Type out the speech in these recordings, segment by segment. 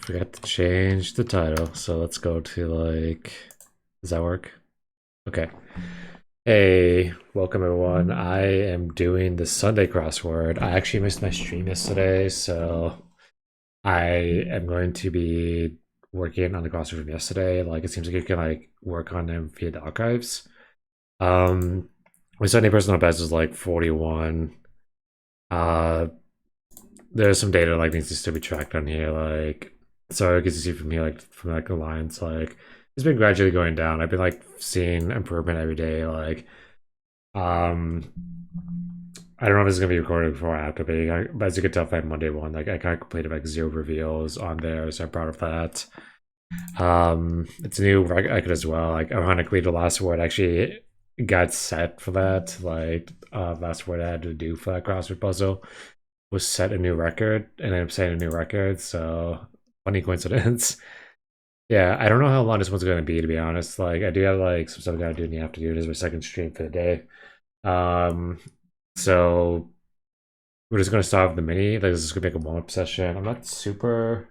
Forgot to change the title, so let's go to like, does that work? Okay. Hey, welcome everyone. I am doing the Sunday crossword. I actually missed my stream yesterday, so I am going to be working on the crossword from yesterday. Like it seems like you can like work on them via the archives. My Sunday personal best is like 41. Uh there's some data like needs to still be tracked on here, like so I get to see from here like from like the lines like it's been gradually going down. I've been like seeing improvement every day. Like um I don't know if this is gonna be recorded before or after, but as you can tell from Monday one, like I kind of completed like 0 reveals on there, so I'm proud of that. It's a new record as well. Like ironically, the last word actually got set for that. Like last word I had to do for that crossword puzzle was set a new record, and I'm setting a new record. So funny coincidence. Yeah, I don't know how long this one's gonna be, to be honest. Like I do have like some stuff I gotta do in the afternoon. This is my second stream for the day. Um, so we're just gonna start with the mini. Like this is gonna make a warm-up session. Uh I'm not super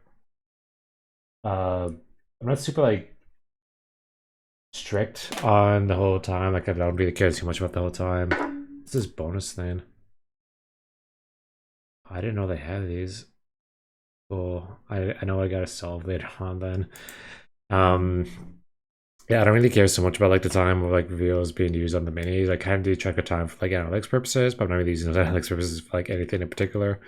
like strict on the whole time. Like I don't really care too much about the whole time. What's this bonus thing? I didn't know they had these. Cool. I know I gotta solve later on then. Um yeah, I don't really care so much about like the time of like reveals being used on the minis. I kind of do check a time for like analytics purposes, but I'm not really using those analytics purposes for like anything in particular.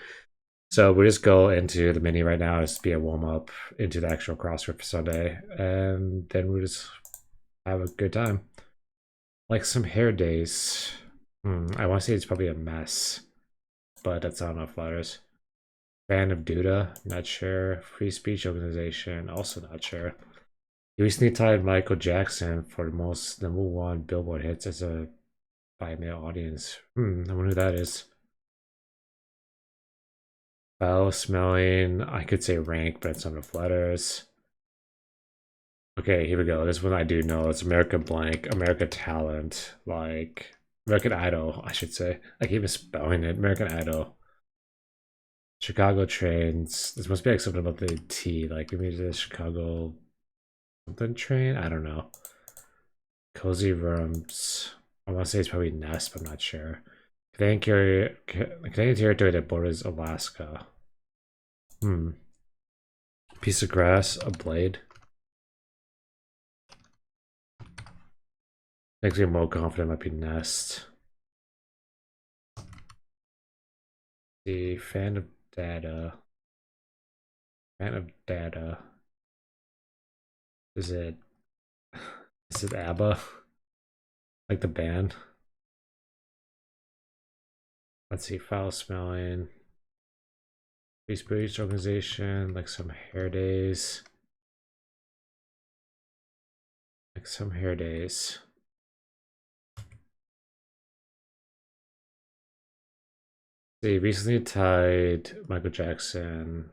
So we just go into the mini right now just to be a warm up into the actual crossword for Sunday, and then we just have a good time. Like some hair days. I want to say it's probably a mess, but that's not enough letters. Fan of Duda, not sure. Free speech organization, also not sure. He recently tied Michael Jackson for the most #1 Billboard hits as a by male audience. I wonder who that is. Foul smelling. I could say rank, but it's not enough letters. Okay, here we go. This one I do know. It's America Blank, America Talent, like American Idol, I should say. I keep misspelling it. American Idol. Chicago trains. This must be like something about the T, like maybe the Chicago something train. I don't know. Cozy rooms. I want to say it's probably Nest, but I'm not sure. Canadian territory that borders Alaska. Piece of grass, a blade. Makes me more confident it might be Nest. The fan of data. Fan of data. Is it ABBA? Like the band? Let's see, foul smelling. Free speech organization, like some hair days. Like some hair days. They recently tied Michael Jackson.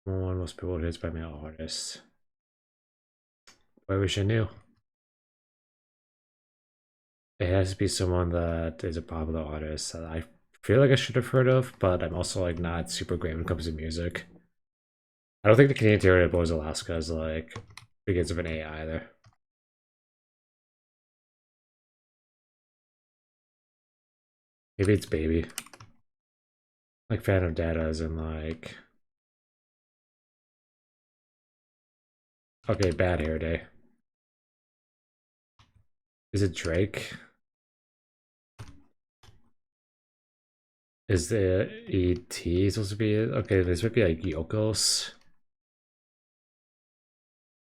One most people hits by male artists. I wish I knew. It has to be someone that is a popular artist that I feel like I should have heard of, but I'm also like not super great when it comes to music. I don't think the Canadian territory of Boys Alaska is like begins with an A either. Maybe it's baby. Like fan of data as in like okay, bad hair day. Is it Drake? Is the ET supposed to be it? Okay, this would be like Yokos.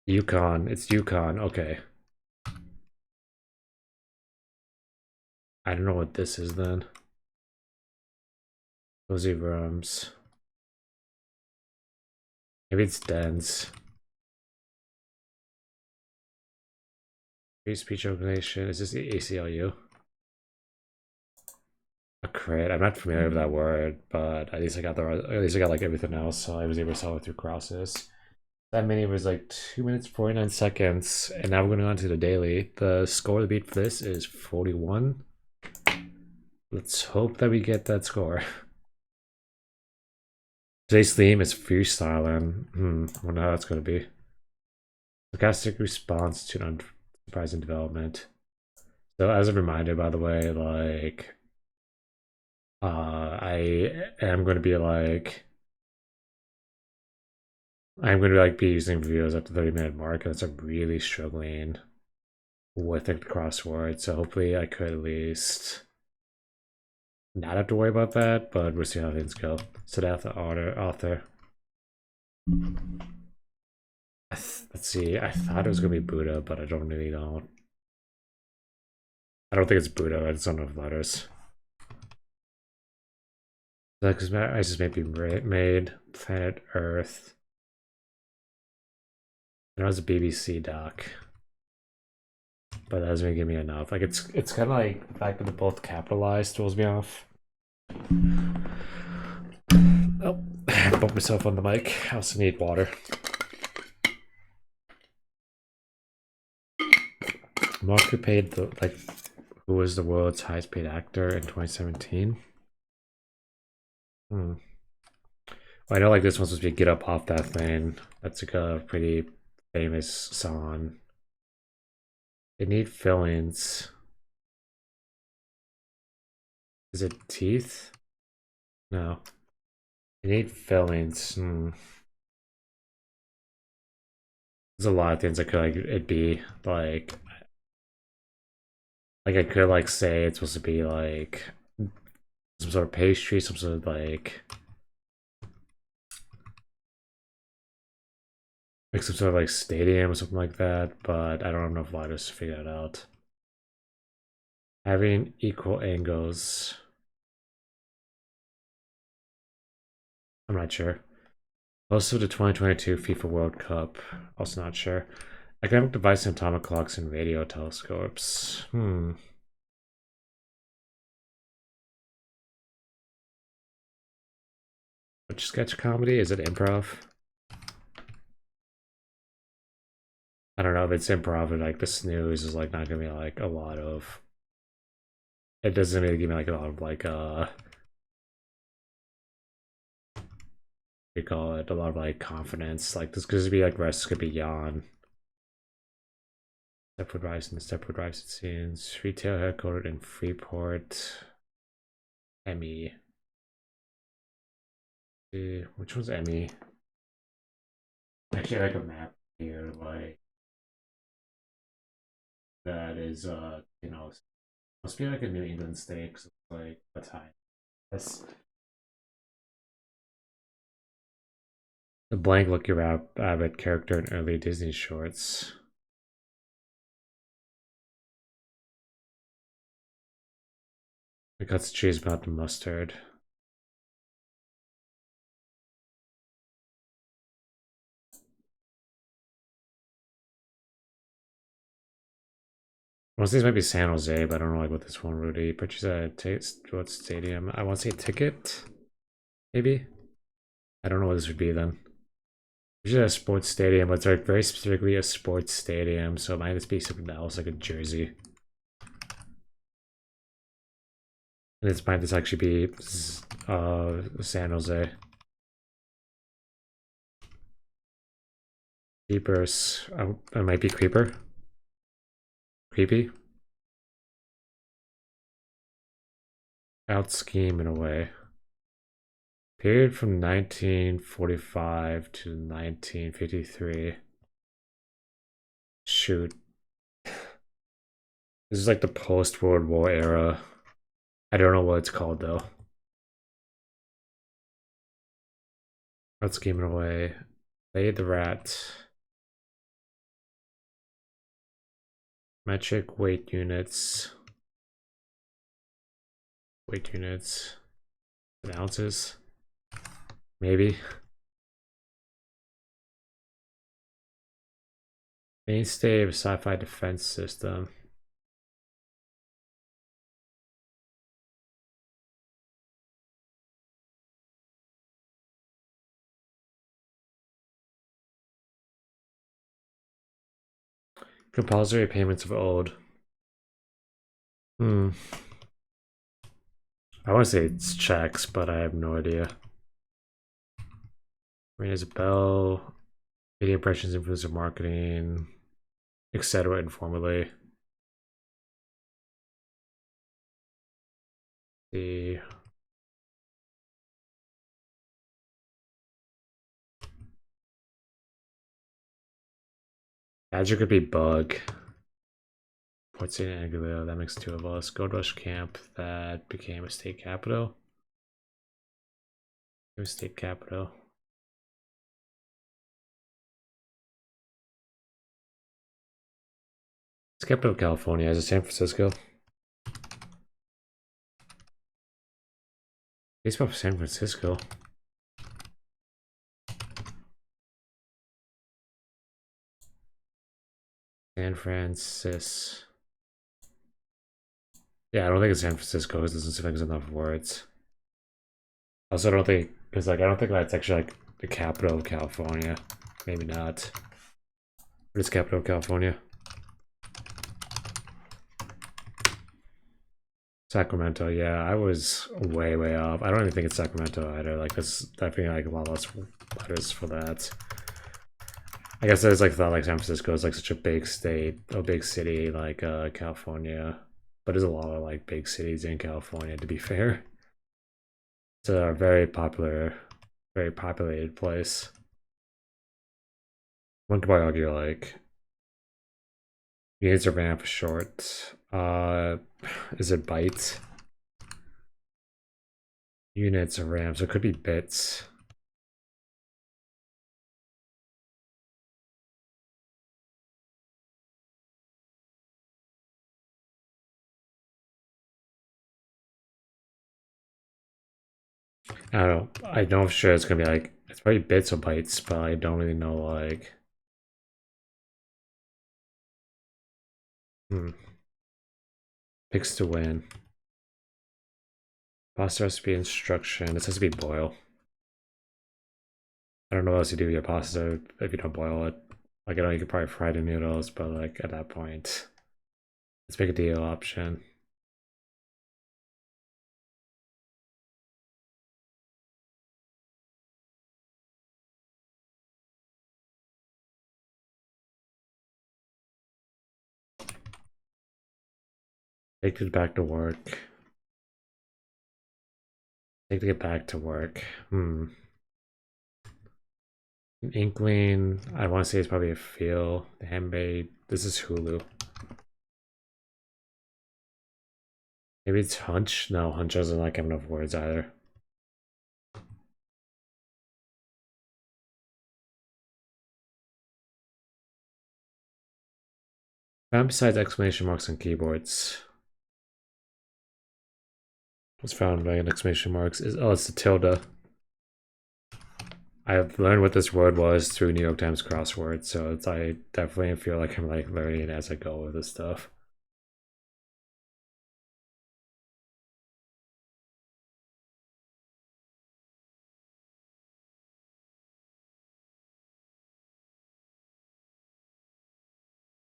Yukon. It's Yukon. Okay. I don't know what this is then. Cozy rooms. Maybe it's dense. Free speech organization. Is this the ACLU? A crit. I'm not familiar with that word, but at least I got like everything else, so I was able to solve it through crosses. That mini was like 2 minutes 49 seconds, and now we're going on to the daily. The score to beat for this is 41. Let's hope that we get that score. Today's theme is freestyling. I wonder how that's going to be. Sarcastic response to an unsurprising development. So as a reminder, by the way, like, I am going to be like, I'm going to like be using videos at the 30-minute mark, and I'm really struggling with the crossword. So hopefully I could at least not have to worry about that, but we'll see how things go. So that's the author. Let's see. I thought it was gonna be Buddha, but I don't really know. I don't think it's Buddha. I just don't know the letters. Because ISIS may be made. Planet Earth. And it was a BBC doc, but that doesn't really give me enough. Like it's kind of like the fact that they're both capitalized throws me off. Oh, I bumped myself on the mic. I also need water. Mark who paid the who was the world's highest paid actor in 2017. Well, I know like this one's supposed to be Get Up Off That Thing. That's like a pretty famous song. They need fillings. Is it teeth? No. They need fillings. There's a lot of things I could like it'd be like I could like say it's supposed to be like some sort of pastry, some sort of like some sort of like stadium or something like that, but I don't have enough letters to figure it out. Having equal angles. I'm not sure. Also the 2022 FIFA World Cup. Also not sure. Academic device and atomic clocks and radio telescopes. Which sketch comedy? Is it improv? I don't know if it's improv and like the snooze is like not gonna be like a lot of it doesn't really give me like a lot of like you call it a lot of like confidence. Like this could be like rest could be yawn. Stepwood Rice and Stepwood Rice it seems. Retail headquartered in Freeport. Emmy. Which one's Emmy? Actually I like a map here, like that is you know must be like a New England state, cause it's like a time. That's the blank Lucky Rabbit character in early Disney shorts. It cuts the cheese without the mustard. Most of these might be San Jose, but I don't know like what this one would be. Purchase a what stadium? I want to say a ticket, maybe. I don't know what this would be then. It's just a sports stadium, but it's like very specifically a sports stadium, so it might just be something else like a jersey. And this might just actually be San Jose. Creepers. It might be Creeper. Creepy. Out scheme in a way. Period from 1945 to 1953. Shoot. This is like the post-World War era. I don't know what it's called though. Out scheming away. Lay the rat. Metric weight units. Weight units. And ounces. Maybe. Mainstay of a sci-fi defense system. Compulsory payments of old. I want to say it's checks, but I have no idea. Ring as a bell. Media impressions, influencer marketing, etc. informally. The Badger could be bug. Port St. Angelo, that makes two of us. Gold Rush Camp, that became a state capital. It was state capital. It's capital of California. Is it San Francisco? It's about San Francisco. San Francisco. Yeah, I don't think it's San Francisco because it doesn't seem like there's enough words. Also, I don't think, because like, I don't think that's actually like the capital of California. Maybe not. What is capital of California? Sacramento, yeah, I was way, way off. I don't even think it's Sacramento either. Like, there's definitely like a lot less letters for that. I guess I just like thought like San Francisco is like such a big state, a big city like California, but there's a lot of like big cities in California. To be fair, it's a very popular, very populated place. One could probably argue like units are ran for short. Is it bytes? Units of RAM, so it could be bits. I don't know. I know for sure it's gonna be like it's probably bits or bytes, but I don't really know like. Picks to win. Pasta recipe instruction. This has to be boil. I don't know what else you do with your pasta if you don't boil it. Like I know you could probably fry the noodles, but like at that point, let's make a deal option. Take it back to work. Take to get back to work. An inkling. I want to say it's probably a feel. The handmade. This is Hulu. Maybe it's hunch. No, hunch doesn't like have enough words either. Found besides exclamation marks on keyboards. What's found by an exclamation marks is it's the tilde. I've learned what this word was through New York Times Crossword, so I definitely feel like I'm like learning as I go with this stuff.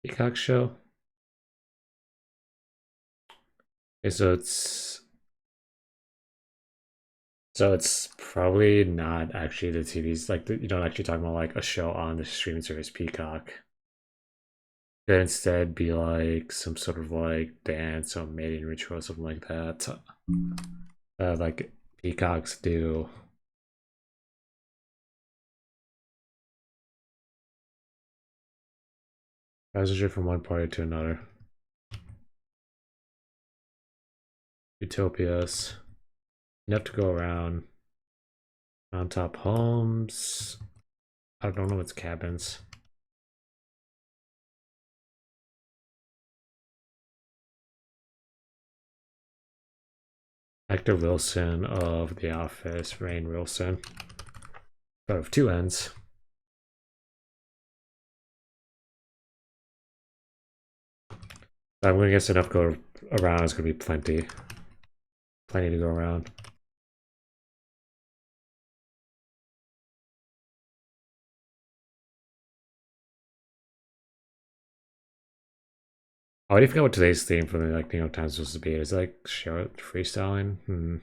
Peacock show. Okay, so it's probably not actually the TV's like you don't actually talk about like a show on the streaming service Peacock. Could instead be like some sort of like dance or mating ritual or something like that. Like peacocks do. Passenger from one party to another. Utopias. Enough to go around. Mountaintop homes. I don't know what's cabins. Actor Wilson of The Office, Rainn Wilson. But of two ends. I'm gonna guess enough go around is gonna be plenty. Plenty to go around. Oh, I already forgot what today's theme for the like New York Times supposed to be. Is it like show it freestyling?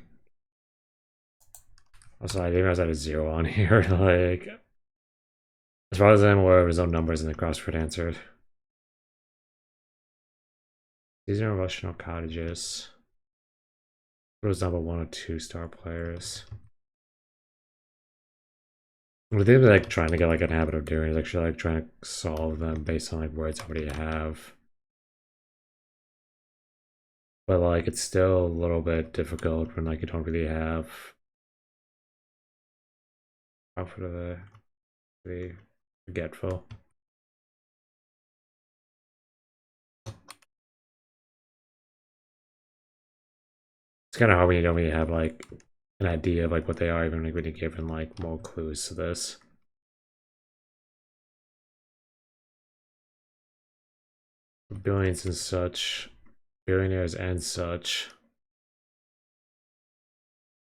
Also, I didn't realize I had a 0 on here. Like, as far as I'm aware, there's no numbers in the crossword answered. These are Russian cottages. Those number 1 or 2-star players. What they're like trying to get like an habit of doing is actually like trying to solve them based on like words already have. But like it's still a little bit difficult when like you don't really have outfit of the forgetful. It's kind of hard when you don't really have like an idea of like what they are, even like when you're given like more clues to this. Billions and such, billionaires and such.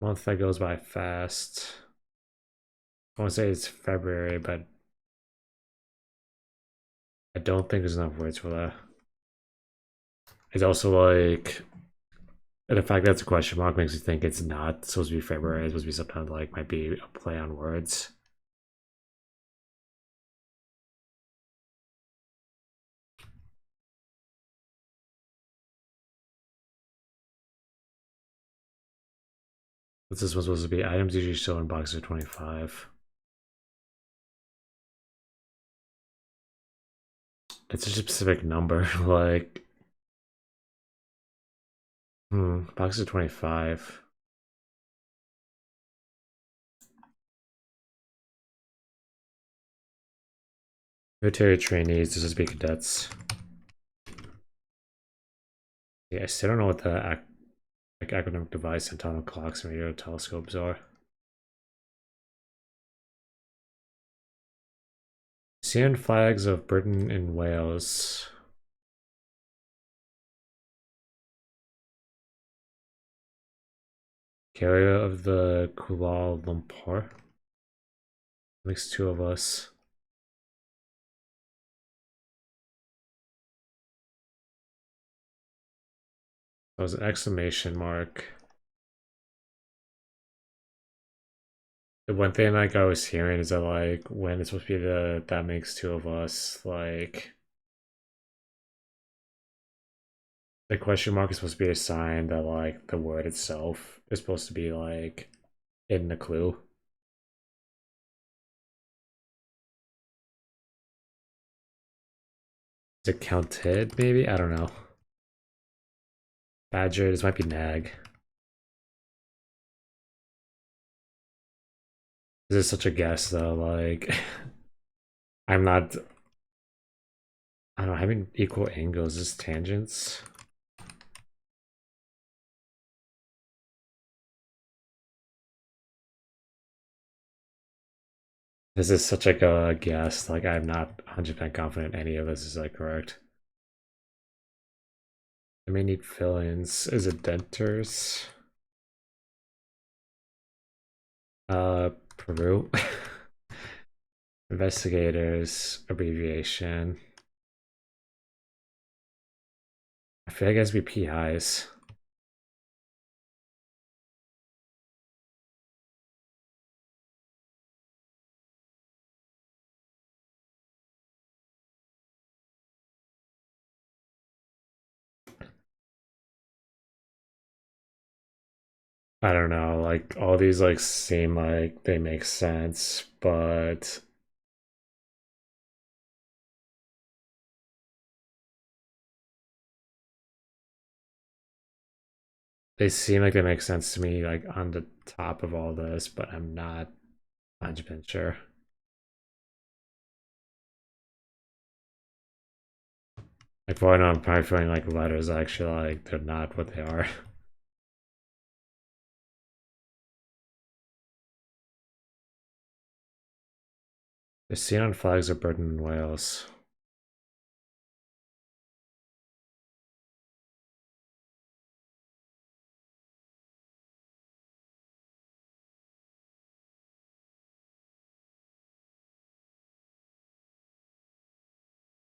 Month that goes by fast. I want to say it's February, but I don't think there's enough words for that. It's also like the fact that it's a question mark makes me think it's not supposed to be February. It's supposed to be something like might be a play on words. What's this one supposed to be? Items usually show in boxes of 25. It's such a specific number. Like, boxes of 25. Military trainees, this is be cadets. Yeah, I still don't know what the academic device and atomic clocks and radio telescopes are. CN flags of Britain and Wales. Carrier of the Kuala Lumpur. Makes 2 of us. That was an exclamation mark. The one thing like I was hearing is that like when it's supposed to be the that makes 2 of us, like the question mark is supposed to be a sign that like the word itself is supposed to be like in the clue. Is it counted maybe? I don't know. Badger, this might be nag. This is such a guess though, like I'm not I don't know, having equal angles is tangents. This is such like a guess, like I'm not 100% confident any of this is like correct. I may need fill-ins. Is it denters? Peru. Investigators, abbreviation. I feel like it has to be PIs. I don't know, like all these like seem like they make sense, but they seem like they make sense to me like on the top of all this, but I'm not 100% sure. Like for I know I'm probably feeling like letters actually like they're not what they are. The xenon flags are Britain and Wales.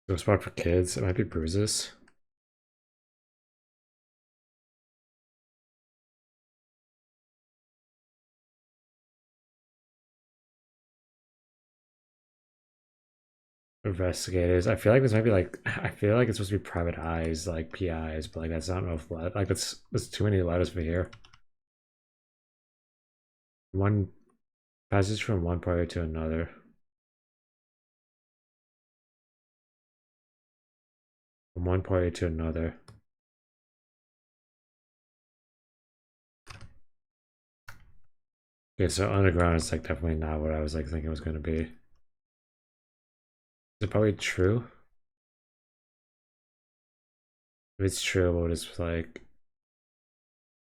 So spot for kids, it might be bruises. investigators. I feel like this might be like I feel like it's supposed to be private eyes, like PIs, but like that's not enough. Like that's too many letters for here. One passage from one party to another. From one party to another. Okay, so underground is like definitely not what I was like thinking it was gonna be. Is it probably true? If it's true, we'll just like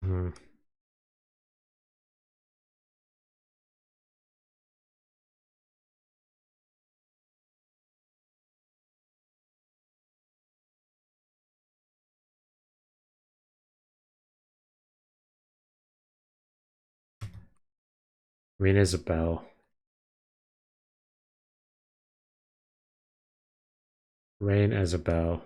hmm. Ring is a bell. Rain as a bell.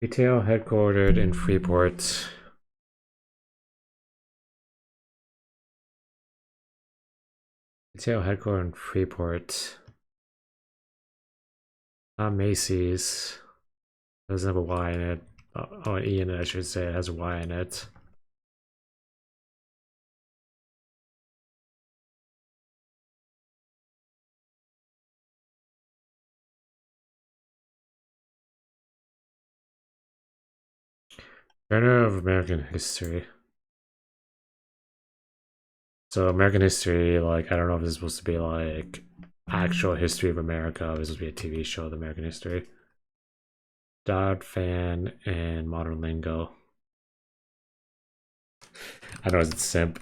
Retail headquartered in Freeport. Retail headquartered in Freeport. Not Macy's. It doesn't have a Y in it. Oh, an E in it, I should say. It has a Y in it. Journal of American History. So American history, like I don't know if this is supposed to be like actual history of America, or if this is supposed to be a TV show of American history. Dodd, fan, and modern lingo. I know it's simp.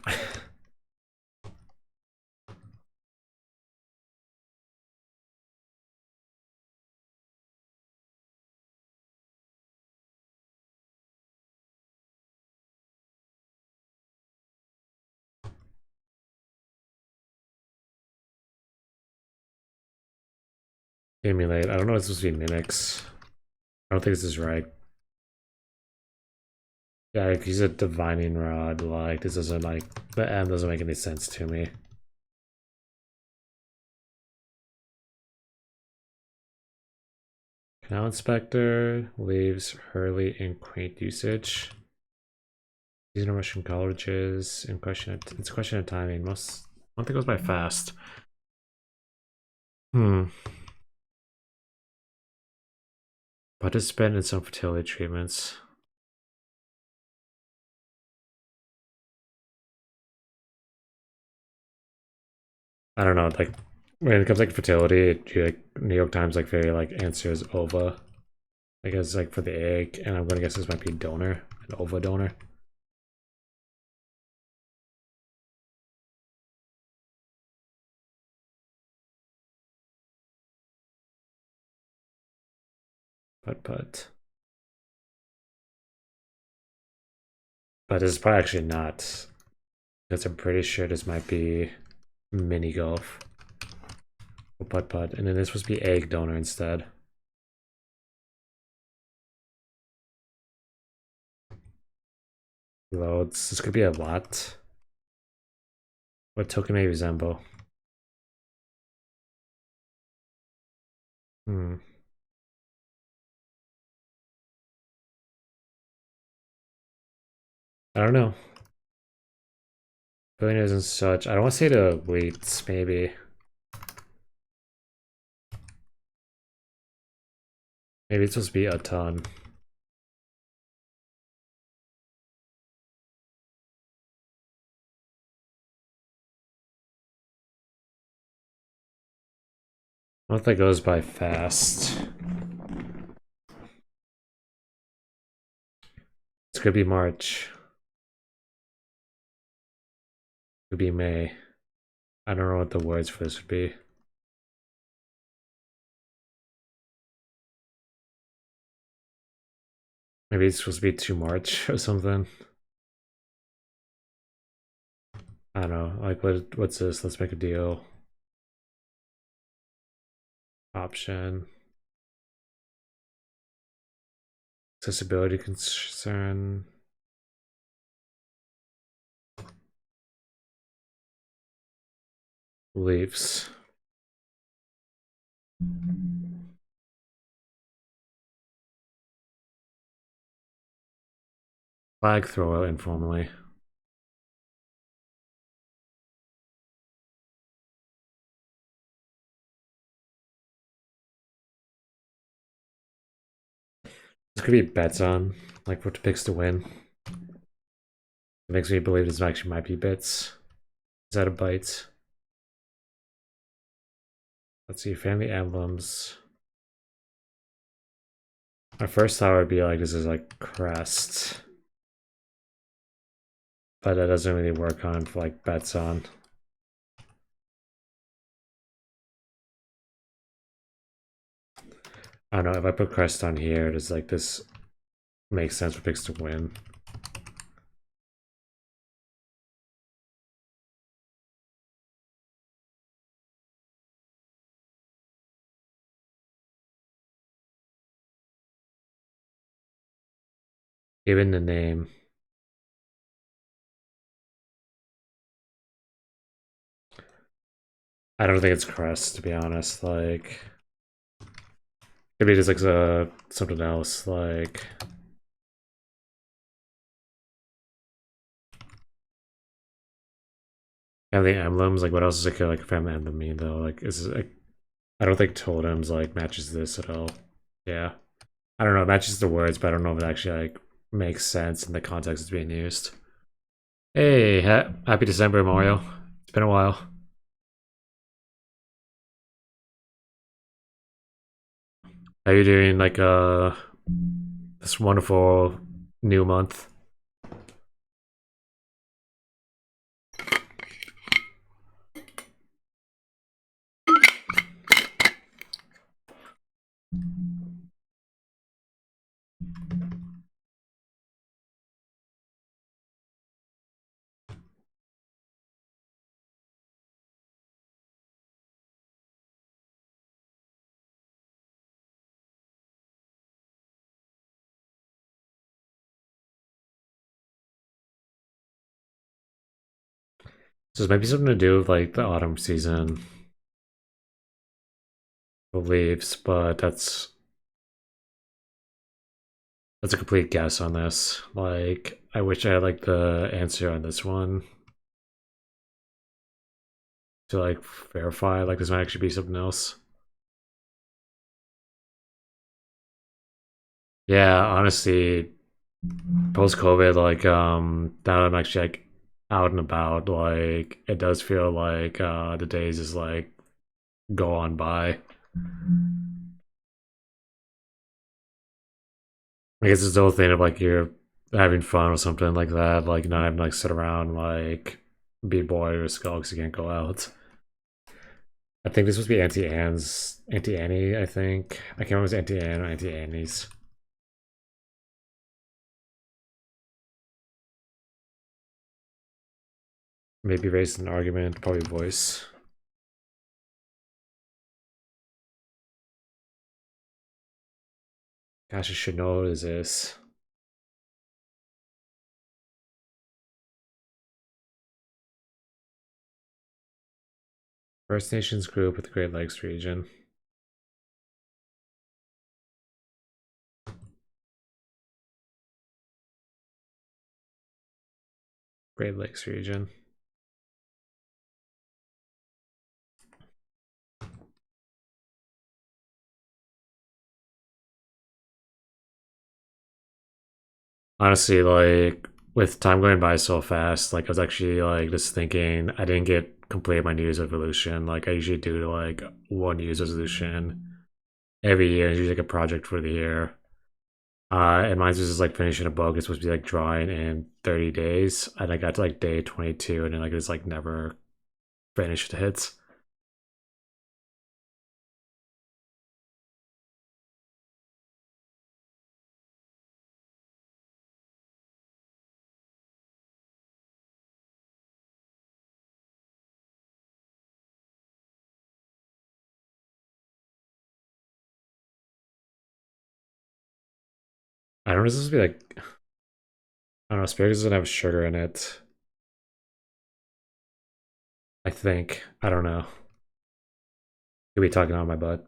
Emulate. I don't know if it's supposed to be mimics. I don't think this is right. Yeah, like, he's a divining rod. Like this doesn't like the end doesn't make any sense to me. Canal inspector leaves Hurley in quaint usage. These are Russian colleges in question. It's a question of timing. Most month goes by fast. Participant in some fertility treatments. I don't know. Like when it comes like fertility, like New York Times like very like answers ova. I guess like for the egg, and I'm gonna guess this might be donor, an ova donor. But this is probably actually not, because I'm pretty sure this might be mini golf. Putt, and then this supposed to be egg donor instead. Loads. This could be a lot. What token may resemble? Hmm. I don't know. Billionaires and such. I don't want to say the weights, maybe. Maybe it's supposed to be a ton. Month that goes by fast. This could be March. Could be May. I don't know what the words for this would be. Maybe it's supposed to be 2 March or something. I don't know. Like, what's this? Let's make a deal. Option. Accessibility concern. Beliefs. Flag thrower informally. This could be bets on, like what picks to win. It makes me believe this actually might be bits. Is that a bite? Let's see, family emblems. My first thought would be like this is like crest. But that doesn't really work on for like bets on. I don't know, if I put crest on here, does like this make sense for picks to win? Given the name. I don't think it's crest, to be honest. Like, maybe it's like something else. Like, family emblems. Like, what else is like a family emblem mean though? Like, is it, like, I don't think totems like matches this at all. Yeah, I don't know. It matches the words, but I don't know if it actually like makes sense in the context it's being used. Hey, happy December, Mario. It's been a while. How you doing? Like, this wonderful new month. So it's maybe something to do with like the autumn season beliefs, but that's a complete guess on this. Like, I wish I had like the answer on this one to like verify like this might actually be something else. Yeah, honestly, post COVID, like now that I'm actually like out and about, like it does feel like the days just like go on by. I guess it's the whole thing of like you're having fun or something like that, like not having to like sit around like be bored or skull because you can't go out. I think this must be Auntie Annie. I think I can't remember if it was Auntie Anne or Auntie Annie's. Maybe raised an argument, probably voice. Gosh, I should know what is this. First Nations group with the Great Lakes region. Great Lakes region. Honestly, like with time going by so fast, like I was actually like just thinking I didn't get complete my New Year's resolution. Like I usually do like one New Year's resolution every year. It's usually like a project for the year. And mine's just like finishing a book. It's supposed to be like drawing in 30 days. And I got to like day 22 and then like it's like never finished it. I don't know, this is be like, I don't know, asparagus doesn't have sugar in it. I think. I don't know. Could be talking on my butt.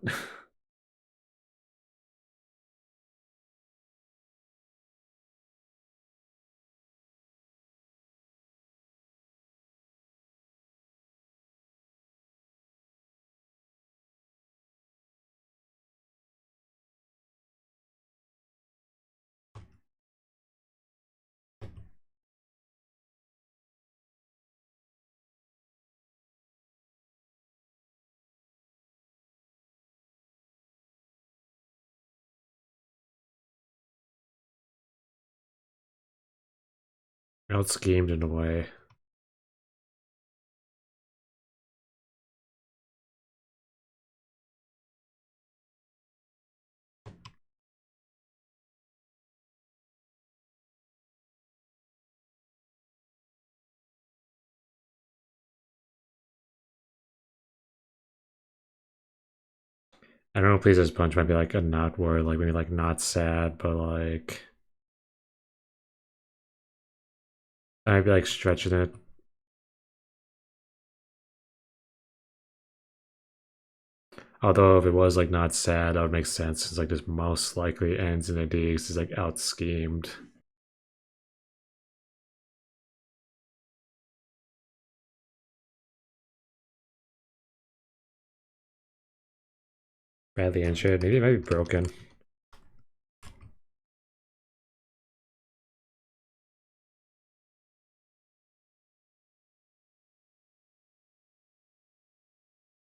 Out schemed in a way. I don't know, please this punch might be like a not word, like maybe like not sad, but like I might be like stretching it. Although if it was like not sad, that would make sense. It's like this most likely ends in a D because it's like out schemed. Badly injured. Maybe it might be broken.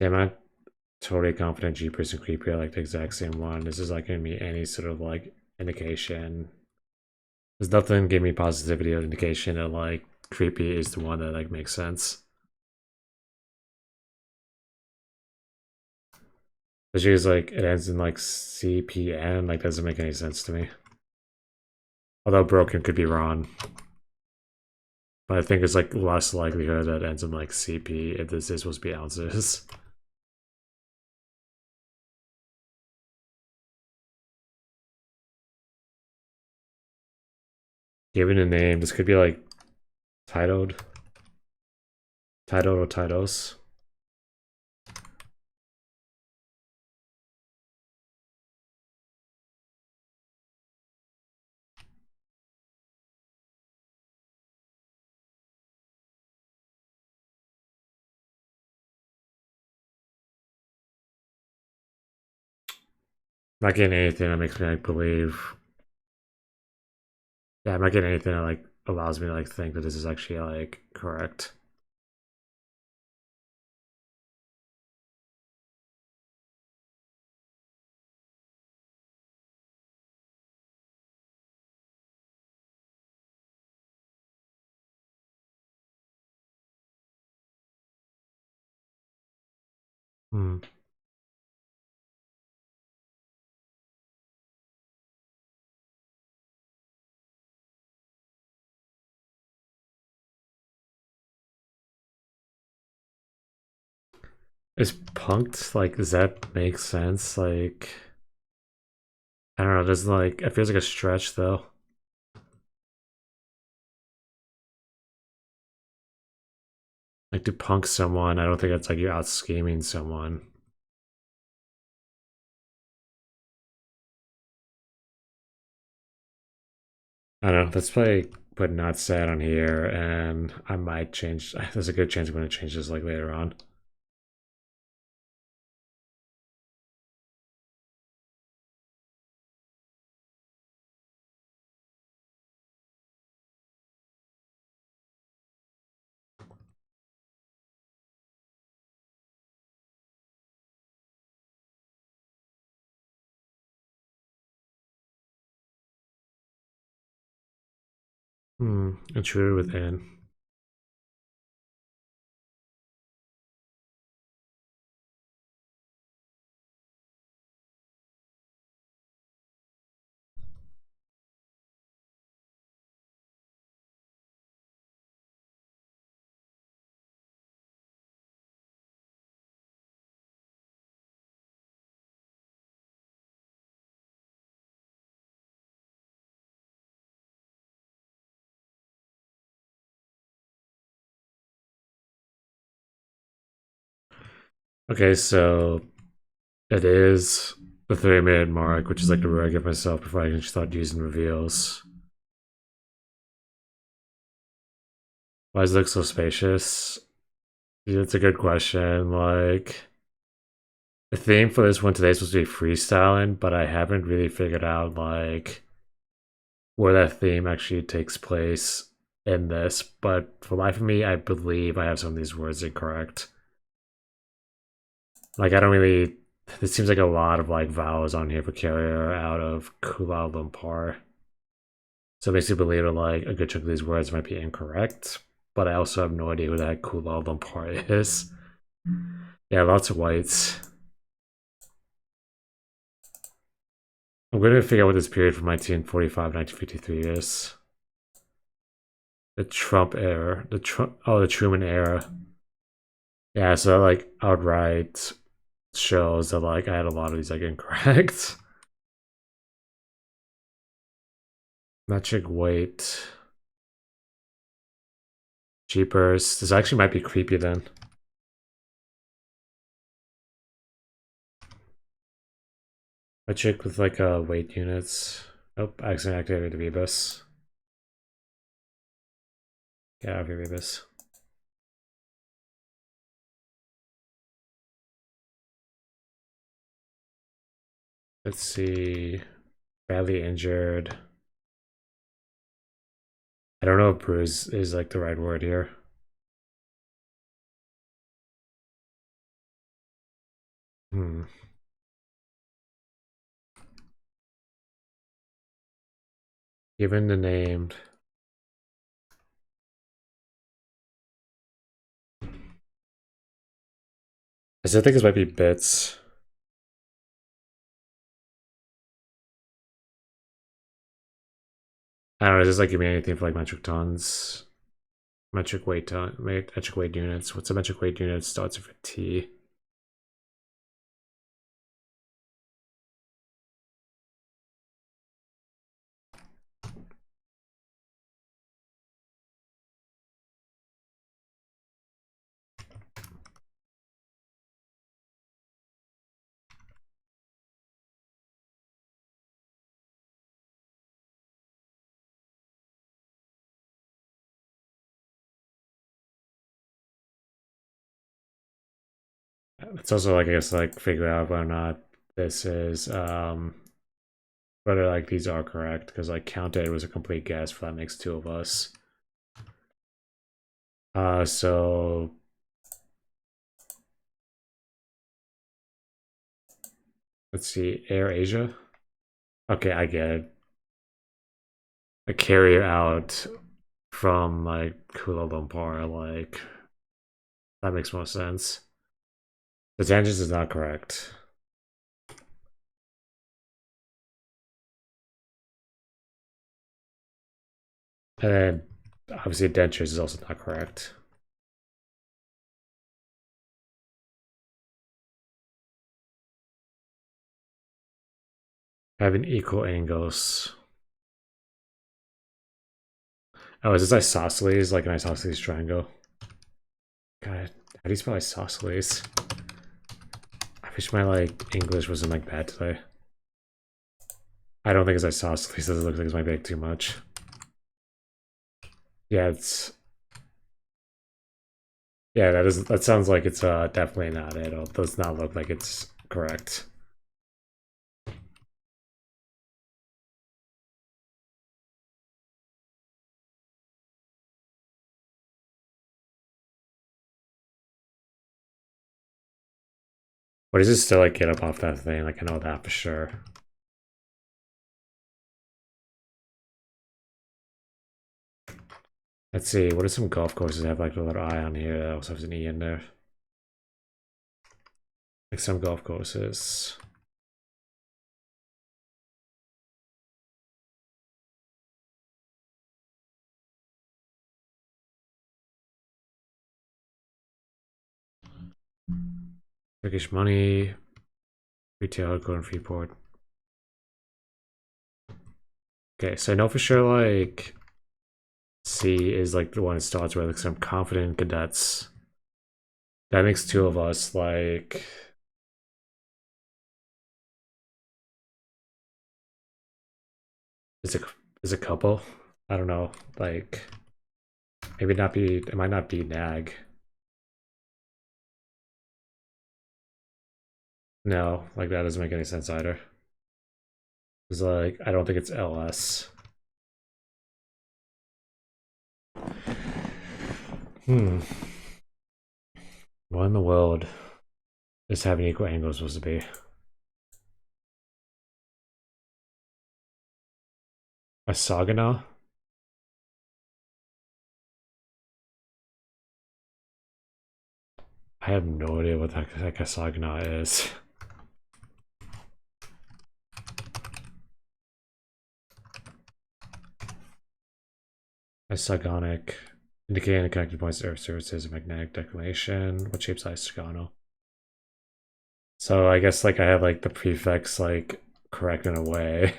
Damn, I'm totally confident Jeepers and Creepy are like the exact same one. This is like giving me any sort of like indication. There's nothing giving me positivity or indication that like Creepy is the one that like makes sense. But she's like it ends in like CPN, like doesn't make any sense to me. Although broken could be wrong. But I think it's like less likelihood that it ends in like CP if this is supposed to be ounces. Given a name, this could be like titled. Titled or titles. Not getting anything that makes me like believe. Yeah, I'm not getting anything that like allows me to like think that this is actually like correct. Hmm. Is punked like does that make sense? Like I don't know, does like it feels like a stretch though. Like to punk someone, I don't think that's like you're out scheming someone. I don't know. Let's play put not sad on here, and I might change. There's a good chance I'm going to change this like later on. Intruder within. Okay, so it is the 3-minute mark, which is like the rule I give myself before I can start using reveals. Why does it look so spacious? It's a good question. Like, the theme for this one today is supposed to be freestyling, but I haven't really figured out like where that theme actually takes place in this. But for life of me, I believe I have some of these words incorrect. Like, I don't really. This seems like a lot of like vowels on here for carrier out of Kuala Lumpur. So basically, believe it, like a good chunk of these words might be incorrect, but I also have no idea who that Kuala Lumpur is. Yeah, lots of whites. I'm going to figure out what this period from 1945 1953 is. The Trump era. The Truman era. Yeah, so that, like, outright shows that like I had a lot of these like incorrect. Metric weight. Jeepers. This actually might be creepy then. Metric with like weight units. Oh, I accidentally activated the Rebus. Get out of here, Rebus. Let's see. Badly injured. I don't know if bruise is like the right word here. Hmm. Given the named. I still think this might be bits. I don't know, does this like give me anything for like metric tons? Metric weight ton, metric weight units. What's a metric weight unit? Starts with a T. It's also like I guess like figure out whether or not this is whether like these are correct because like counted was a complete guess. For that makes two of us. So let's see, Air Asia. Okay, I get it. A carrier out from like Kuala Lumpur, like that makes more sense. The tangents is not correct. And then obviously dentures is also not correct. Having equal angles. Oh, is this isosceles, like an isosceles triangle? God, how do you spell isosceles? I wish my like English wasn't like bad today. I don't think it's isosceles. It looks like it might be too much. Yeah, it's yeah. That sounds like it's definitely not it. It does not look like it's correct. What is it still like get up off that thing? Like I know that for sure. Let's see, what are some golf courses that have like the letter I on here that also has an E in there? Like some golf courses. Turkish money, retail code and Freeport. Okay, so I know for sure like C is like the one that starts with like some confident cadets. That makes two of us, like... Is it a couple? I don't know. Like, maybe not be... It might not be nag. No, like that doesn't make any sense either. It's like, I don't think it's LS. What in the world is having equal angles supposed to be? A Sagana? I have no idea what the heck a Sagana is. A Sagonic. Indicating the connected points to Earth surfaces of magnetic declination. What shape size Sagano? So I guess like I have like the prefix like correct in a way.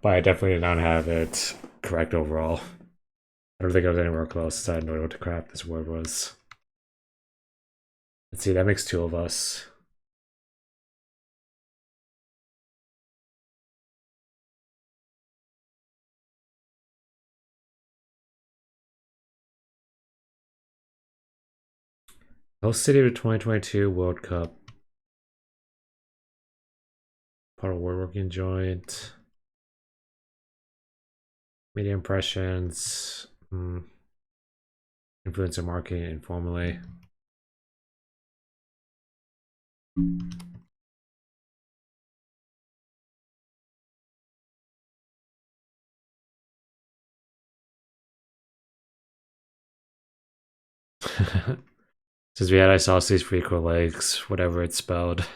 But I definitely did not have it correct overall. I don't think I was anywhere close. I didn't know what the crap this word was. Let's see, that makes two of us. Host city of the 2022 World Cup. Part of woodworking joint. Media impressions. Influencer marketing informally. Says we had isosceles for equal legs, whatever it's spelled.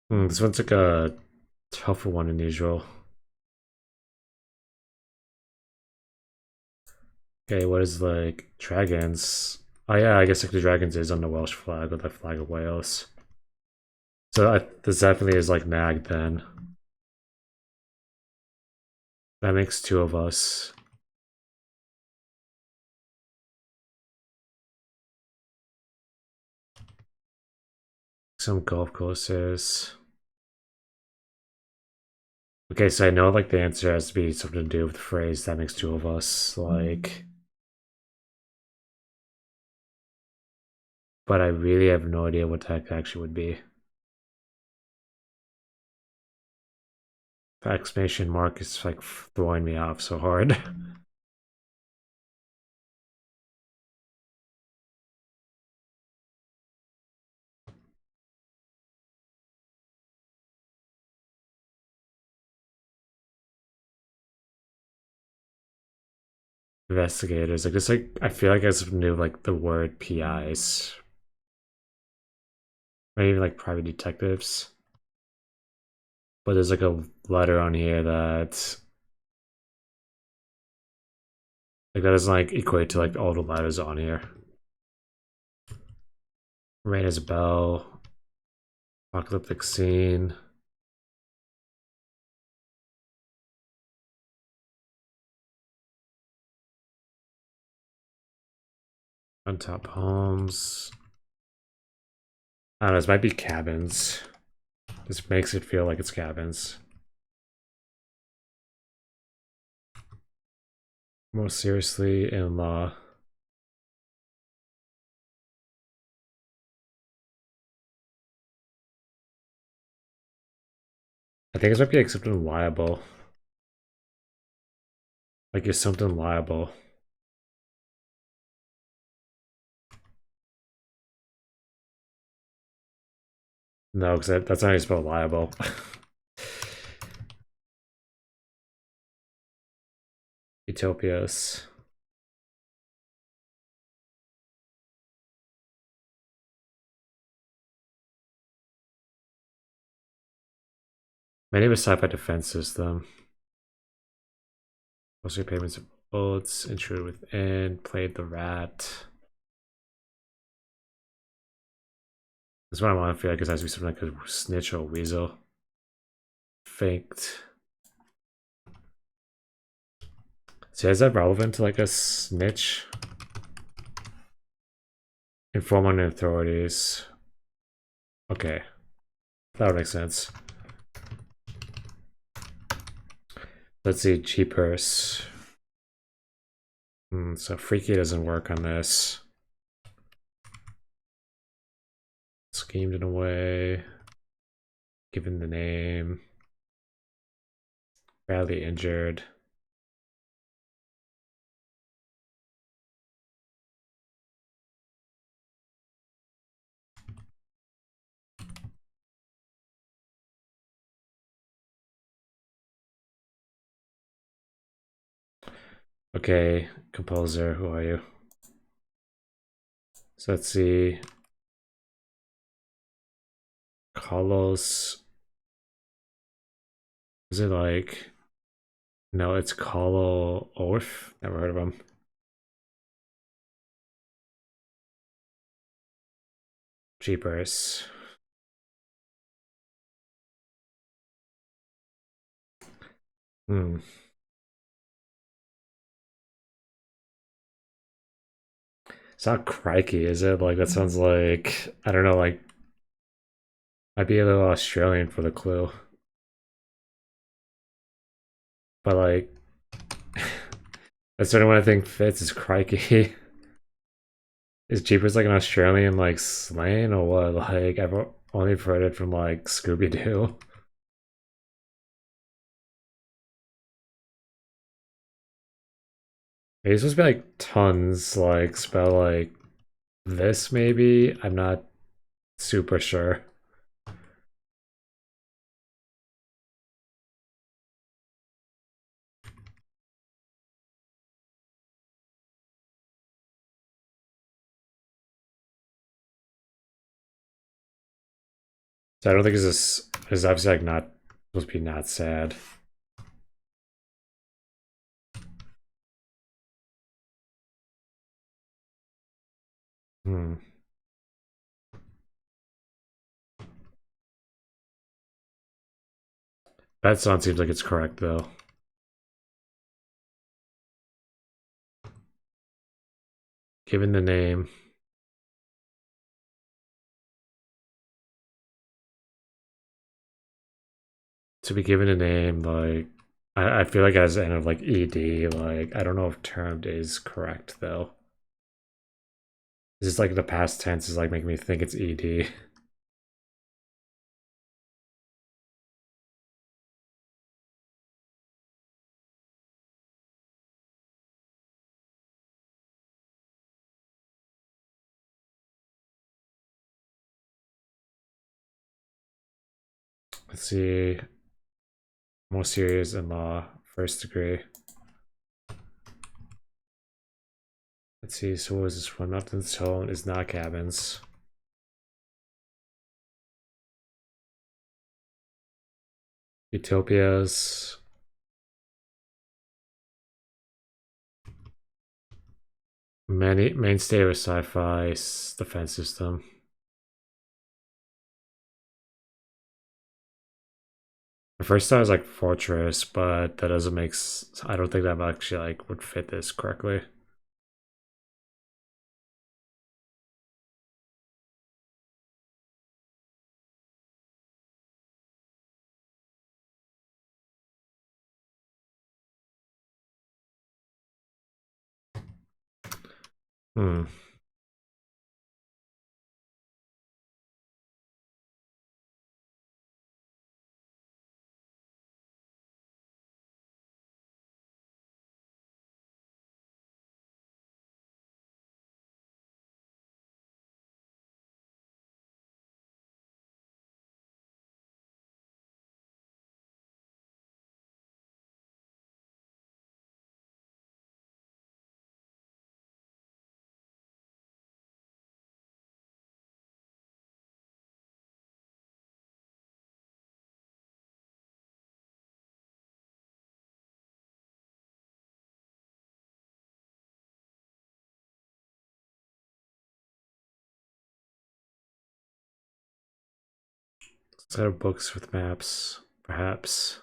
This one's like a tougher one than usual. Okay, what is like dragons? Oh yeah, I guess like the dragons is on the Welsh flag with the flag of Wales. So this definitely is like nag then. That makes two of us. Some golf courses. Okay, so I know like the answer has to be something to do with the phrase that makes two of us, like. But I really have no idea what the heck actually would be. The exclamation mark is like throwing me off so hard. Investigators, like, just like I feel like I just knew like the word PIs, or even like private detectives. But there's like a letter on here that like that doesn't like equate to like all the letters on here. Rain as a bell, apocalyptic scene. On top homes. I don't know, this might be cabins. This makes it feel like it's cabins. Most seriously, in law. I think this might be like something liable. Like you're something liable. No, because that's not how you spell liable. Utopias. Many of a sci-fi defense system. Mostly payments of bullets, intrude within, played the rat. That's what I want to feel like it has to be something like a snitch or a weasel. Faked. So is that relevant to like a snitch? Inform on the authorities. Okay. That would make sense. Let's see, cheapers. So freaky doesn't work on this. Schemed in a way. Given the name. Badly injured. Okay, composer, who are you? So let's see. Carlos. Is it like... No, it's Carlo Orff. Never heard of him. Jeepers. Hmm. It's not crikey, is it? Like, that sounds like... I don't know, like... Might be a little Australian for the clue. But, like... that's the only one I think fits is crikey. Is Jeepers like an Australian, like, slang or what? Like, I've only heard it from, like, Scooby-Doo. Maybe it's supposed to be, like, tons, like, spell, like, this, maybe? I'm not super sure. So I don't think it's obviously like not supposed to be not sad. Hmm. That song seems like it's correct though. Given the name. To be given a name, like I feel like as end of like ED, like I don't know if termed is correct though. It's just like the past tense is like making me think it's ED. Let's see. More serious in law, first degree. Let's see, so what is this one? Nothing's tone is not cabins. Utopias. Mainstay of sci-fi defense system. The first thought was like fortress, but that doesn't make. I don't think that actually like would fit this correctly. Hmm. Set of books with maps, perhaps.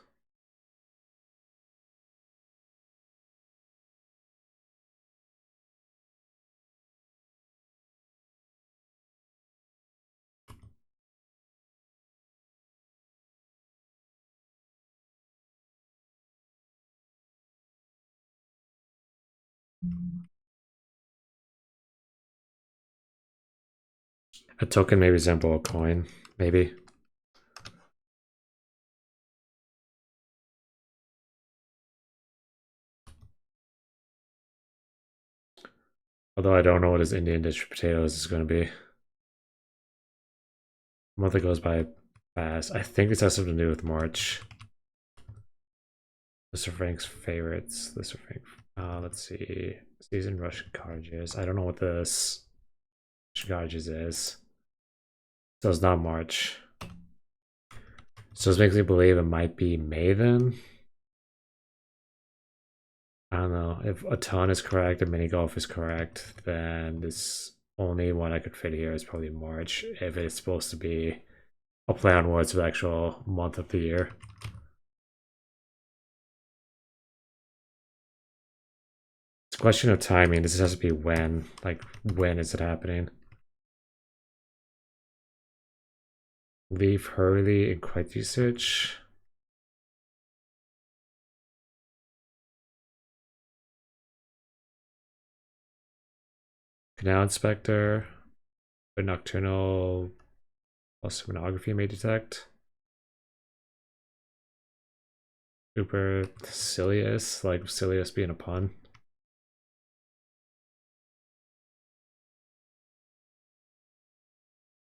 A token may resemble a coin, maybe. Although I don't know what his Indian dish potatoes is going to be. A month that goes by fast. I think this has something to do with March. List of Frank's favorites. List of Frank. Let's see. Season Russian cottages. I don't know what this Russian cottages is. So it's not March. So this makes me believe it might be May then. I don't know. If a ton is correct and mini golf is correct, then this only one I could fit here is probably March. If it's supposed to be a play on words for the actual month of the year. It's a question of timing. This has to be when. Like, when is it happening? Leave Hurley in quiet usage. Canal Inspector. But Nocturnal plus Monography may detect. Supercilious, like Cilious being a pun.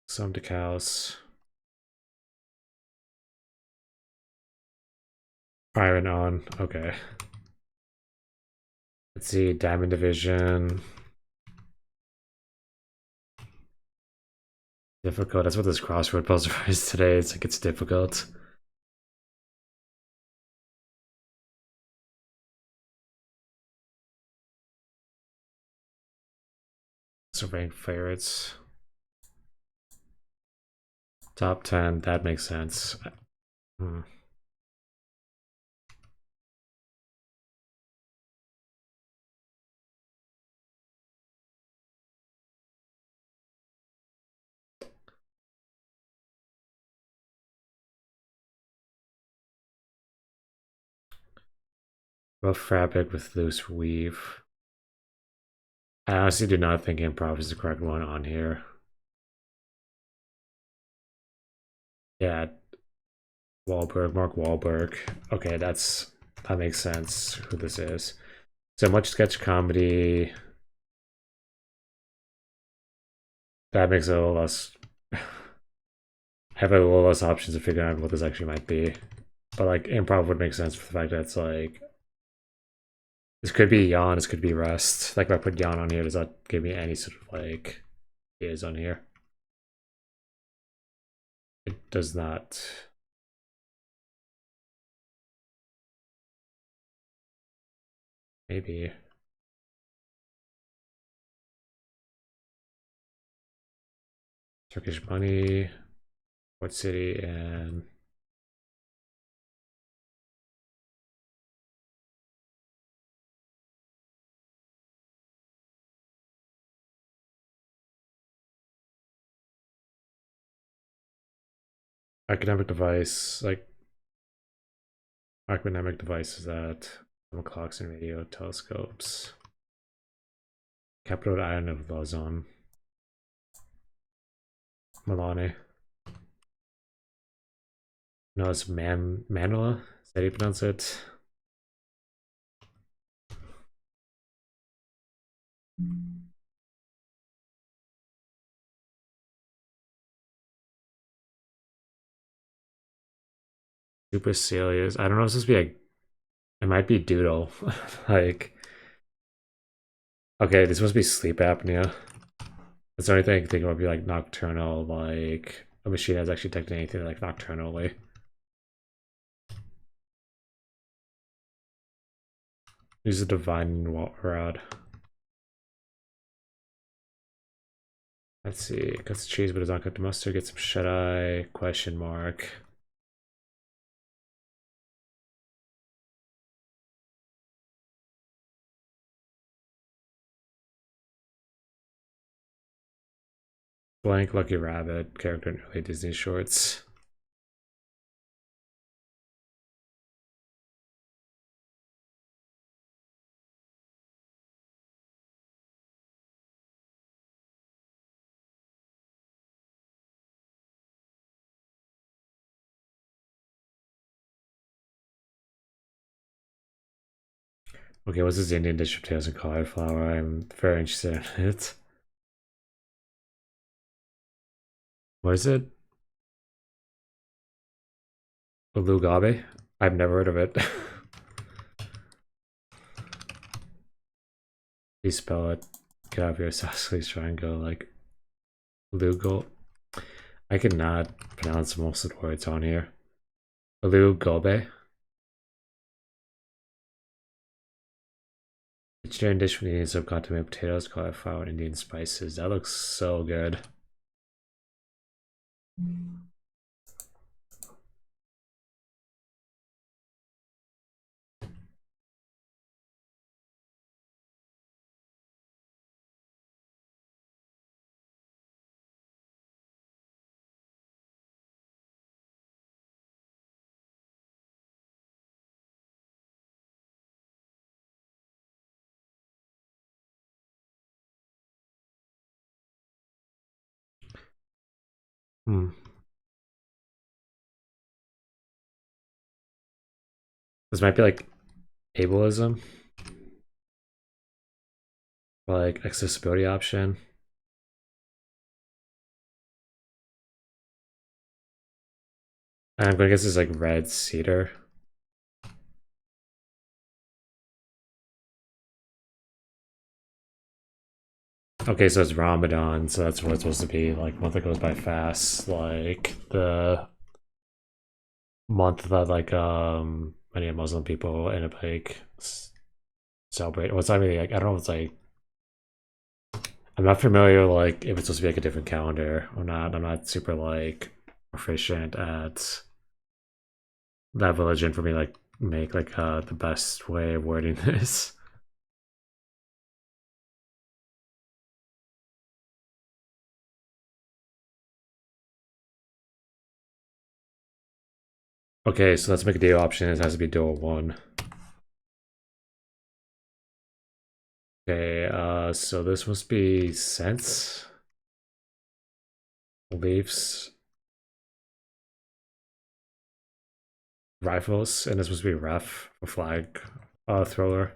Some decals. Iron on. Okay. Let's see. Diamond Division. Difficult. That's what this crossword puzzle is today. It's like it's difficult. So rank favorites. Top 10. That makes sense. Rough fabric with loose weave. I honestly do not think improv is the correct one on here. Yeah, Wahlberg, Mark Wahlberg. Okay, that makes sense who this is. So much sketch comedy. That makes it a little less. I have a little less options of figuring out what this actually might be. But like improv would make sense for the fact that it's like this could be yawn, this could be rest. Like if I put yawn on here, does that give me any sort of like is on here? It does not. Maybe. Turkish money. What city and academic device, like academic devices that clocks and radio telescopes. Capital Island of Luzon. Milani. No, it's Manila. Is that how you pronounce it? Supercilious. I don't know if this would be a. It might be doodle. Like, okay, this must be sleep apnea. That's the only thing I can think of would be like nocturnal, like a machine that's actually detected anything like nocturnally. Use a divine rod. Let's see. Cuts the cheese, but does not cut the mustard. Get some shut-eye? Question mark. Blank Lucky Rabbit. Character in early Disney shorts. Okay, what's this Indian dish of potatoes and cauliflower? I'm very interested in it. What is it? Ulugabe? I've never heard of it. Please spell it. Get out of here, Please try and go like Lugal. I cannot pronounce most of the words on here. Ulugobe. Vegetarian dish with Indian soup, condiment, potatoes, cauliflower, and Indian spices. That looks so good. Hmm. This might be like ableism, like accessibility option. And I'm gonna guess it's like red cedar. Okay, so it's Ramadan, so that's what it's supposed to be. Like, month that goes by fast. Like the month that like many Muslim people end up like celebrate. Well, it's not really like I don't know if it's like I'm not familiar like if it's supposed to be like a different calendar or not. I'm not super like proficient at that religion for me like make like the best way of wording this. Okay, so let's make a deal option. It has to be dual one. Okay, so this must be cents, leaves, rifles, and this must be ref, a flag, thrower.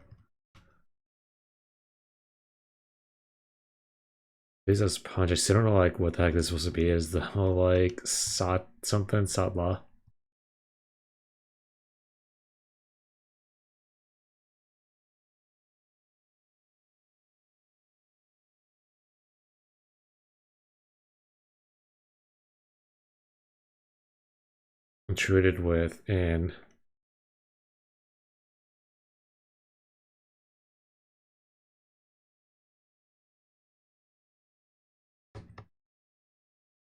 These as punch. I still don't know like what the heck this is supposed to be. Is the whole like sat something satla? Intruded with in.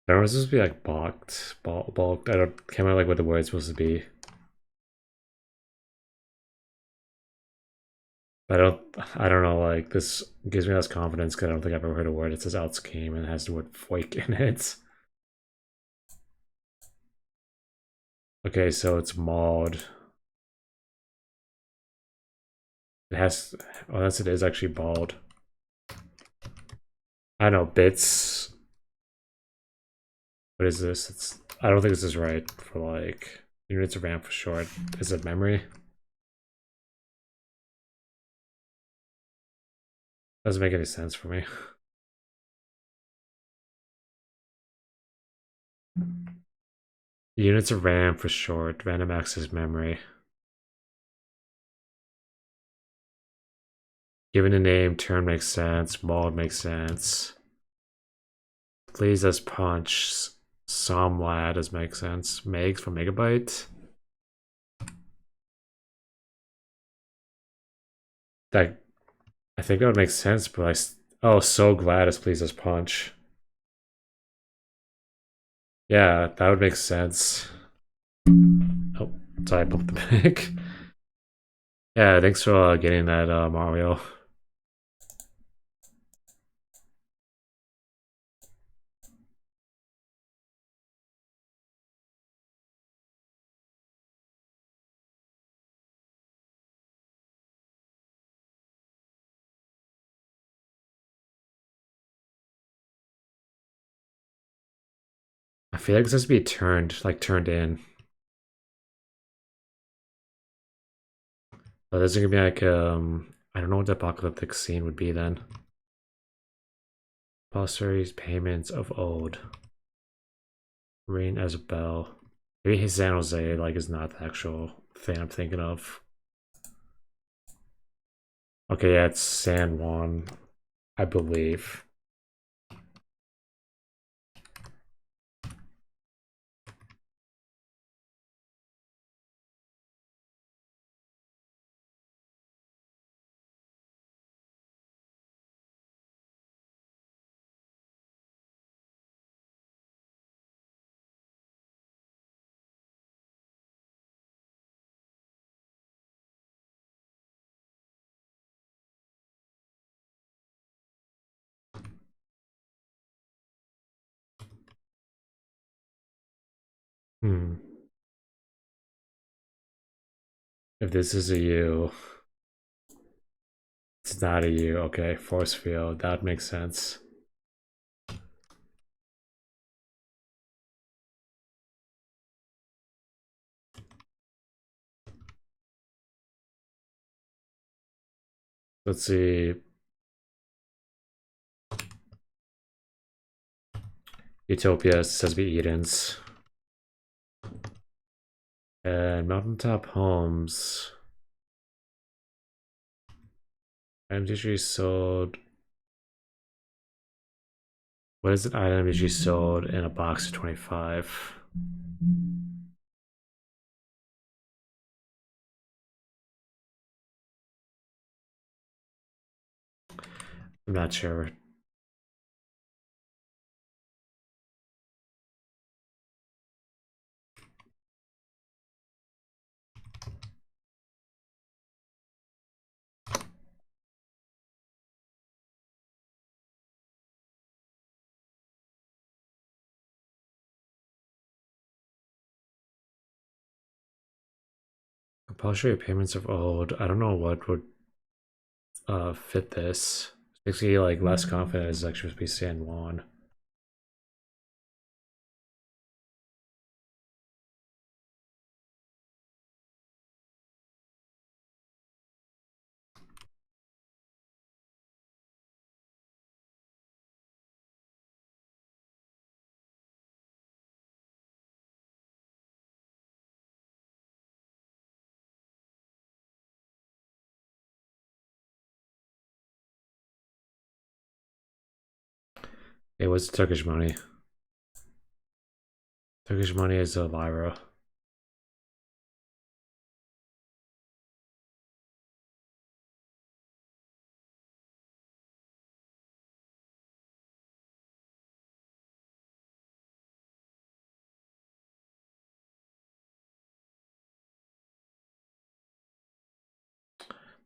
I don't know. This supposed to be like balked. I don't can't remember like what the word's supposed to be. I don't know. Like this gives me less confidence because I don't think I've ever heard a word. It says outscheme and it has the word foik in it. Okay, so it's mauled. It has. Oh, that's it is actually bald. I know bits. What is this? It's. I don't think this is right for like units of RAM for short. Is it memory? Doesn't make any sense for me. Units of RAM for short. Random access memory. Given a name, term makes sense. Mauled makes sense. Please as punch. Somlad does make sense. Megs for megabyte. That I think that would make sense, but oh, so glad as please as punch. Yeah, that would make sense. Oh, sorry, I bumped the mic. Yeah, thanks for getting that, Mario. I feel like this has to be turned, like turned in. But this is gonna be like, I don't know what the apocalyptic scene would be then. Posterity's payments of owed. Rain as a bell. Maybe his San Jose like is not the actual thing I'm thinking of. Okay, yeah, it's San Juan, I believe. Hmm. If this is a U, it's not a U. Okay, force field. That makes sense. Let's see. Utopia says be Edens. And Mountaintop Homes. Items usually sold. What is an item usually sold in a box of 25? I'm not sure. Compulsory payments of old. I don't know what would fit this. Makes me like less confident is actually supposed to be San Juan. It was Turkish money. Turkish money is a lira.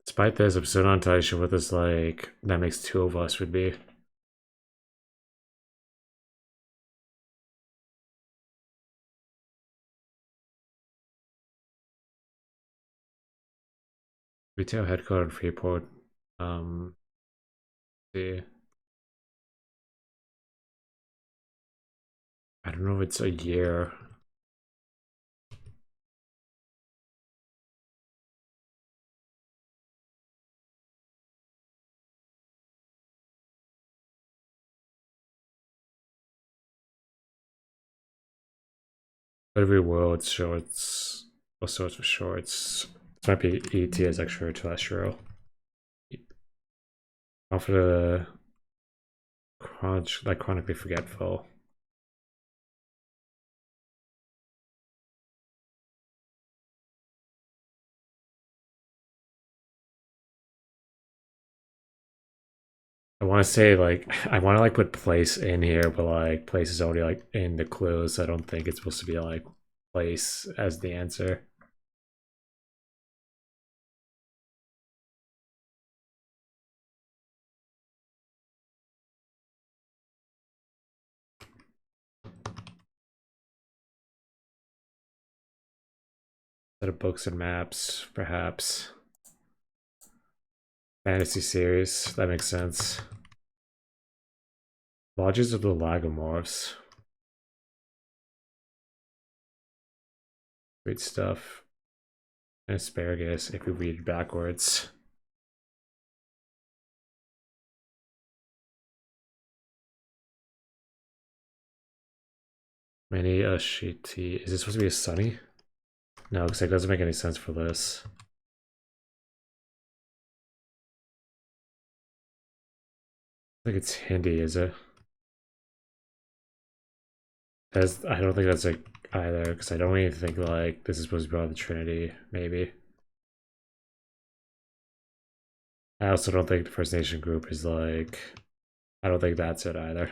Despite this, I'm still not entirely sure what this like that makes two of us would be. Retail headquartered in Freeport. See. I don't know if it's a year. But every world shorts also it's for shorts. This might be ET as extraterrestrial. Offer the chronically forgetful. I want to say like I want to like put place in here, but like place is already like in the clues. So I don't think it's supposed to be like place as the answer. Set of books and maps, perhaps. Fantasy series, that makes sense. Lodges of the Lagomorphs. Great stuff. And asparagus, if we read backwards. Many a shitty. Is this supposed to be a sunny? No, because it doesn't make any sense for this. I think it's Hindi, is it? I don't think that's like either, because I don't even think like this is supposed to be on the Trinity, maybe. I also don't think the First Nation group is like, I don't think that's it either.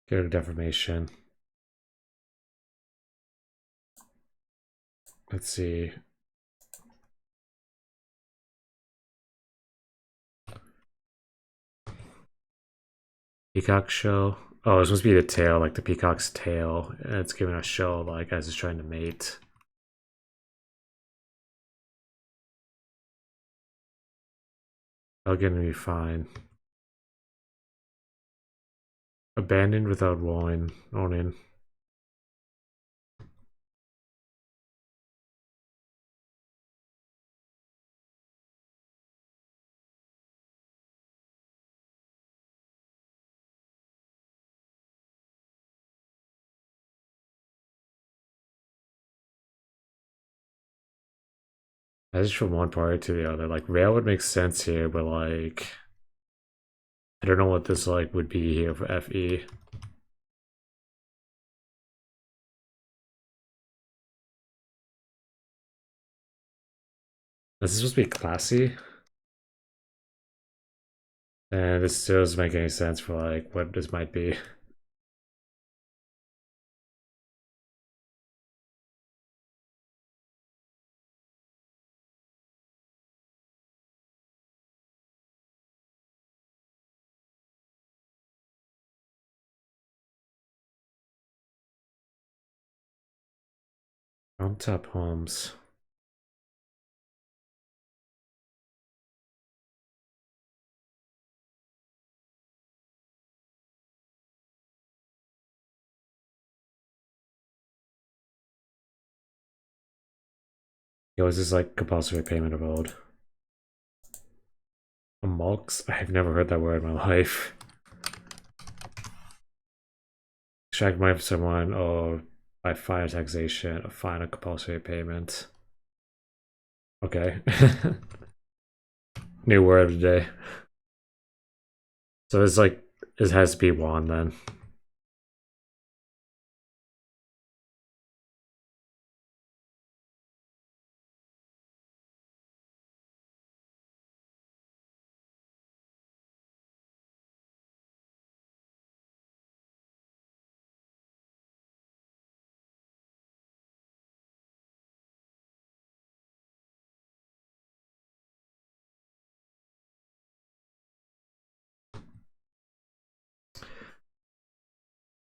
Go to deformation. Let's see. Peacock show. Oh, it's supposed to be the tail, like the peacock's tail, and it's giving a show like as it's trying to mate. That'll get me fine. Abandoned without owning. That's just from one party to the other. Like rail would make sense here, but like I don't know what this like would be here for FE. This is supposed to be classy. And this still doesn't make any sense for like what this might be. On top homes. Yo, is this like compulsory payment of ode? A mulks? I've never heard that word in my life. Extract money from someone or by fine or taxation, a fine or compulsory payment. Okay. New word of the day. So it's like, it has to be one then.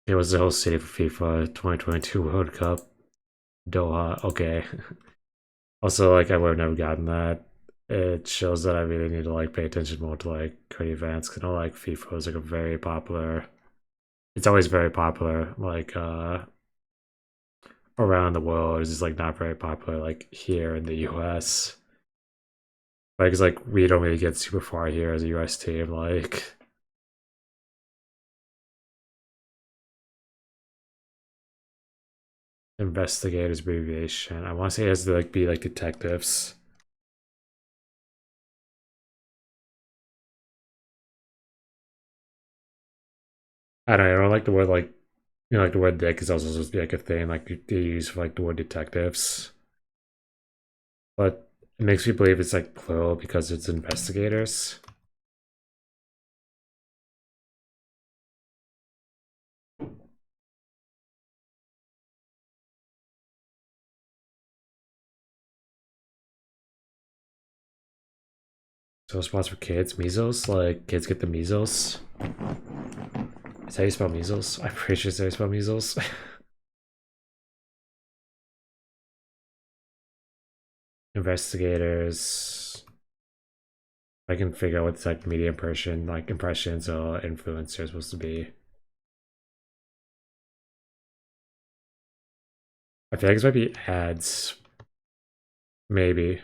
It was the whole city for FIFA 2022 World Cup. Doha. Okay. Also, like, I would have never gotten that. It shows that I really need to like pay attention more to like current events. Cause I know like FIFA is like a very popular. It's always very popular. Like around the world, it's just like not very popular. Like here in the U.S. Like, it's like we don't really get super far here as a US team. Like, investigators abbreviation. I want to say it has to like be like detectives. I don't like the word like like the word dick is also supposed to be like a thing like you use for like the word detectives, but it makes me believe it's like plural because it's investigators. So spots for kids, measles, like kids get the measles. Is that how you spell measles? I'm pretty sure it's how you spell measles. Investigators. I can figure out what the like media impression, like impressions or influencer is supposed to be. I feel like this might be ads. Maybe.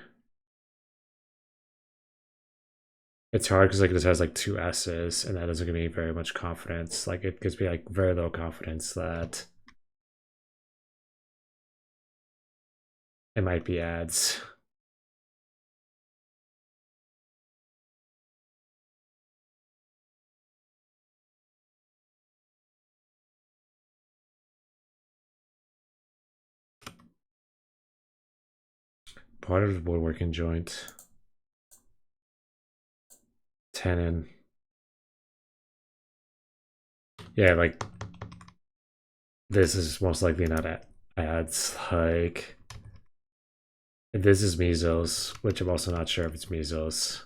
It's hard because like this has like two S's and that doesn't give me very much confidence. Like it gives me like very low confidence that it might be ads. Part of the woodworking joint. Tenon. Yeah, like this is most likely not ads. Like this is measles, which I'm also not sure if it's measles.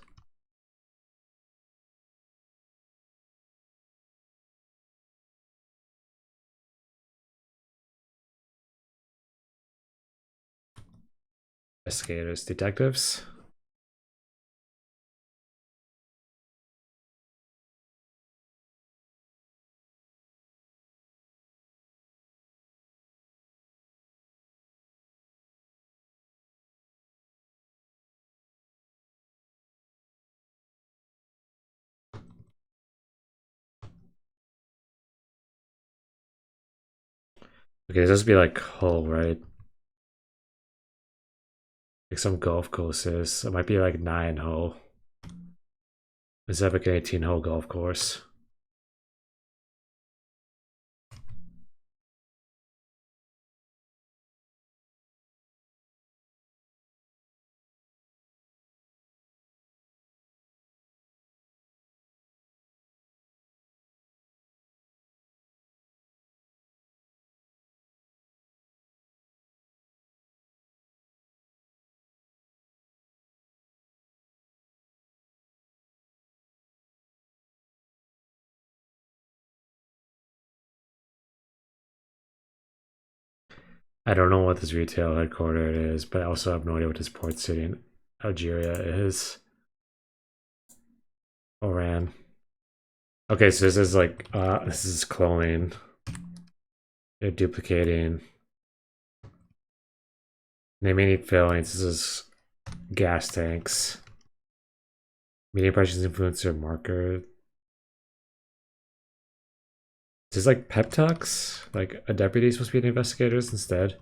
Investigators, detectives. Okay, this must be like Hull, right? Like some golf courses. It might be like 9 hole. Is that like an 18-hole golf course? I don't know what this retail headquarter is, but I also have no idea what this port city in Algeria is. Oran. Okay, so this is like this is cloning. They're duplicating. Naming need fillings. This is gas tanks. Media impressions influencer marker. Is this like pep talks? Like a deputy is supposed to be the investigators instead?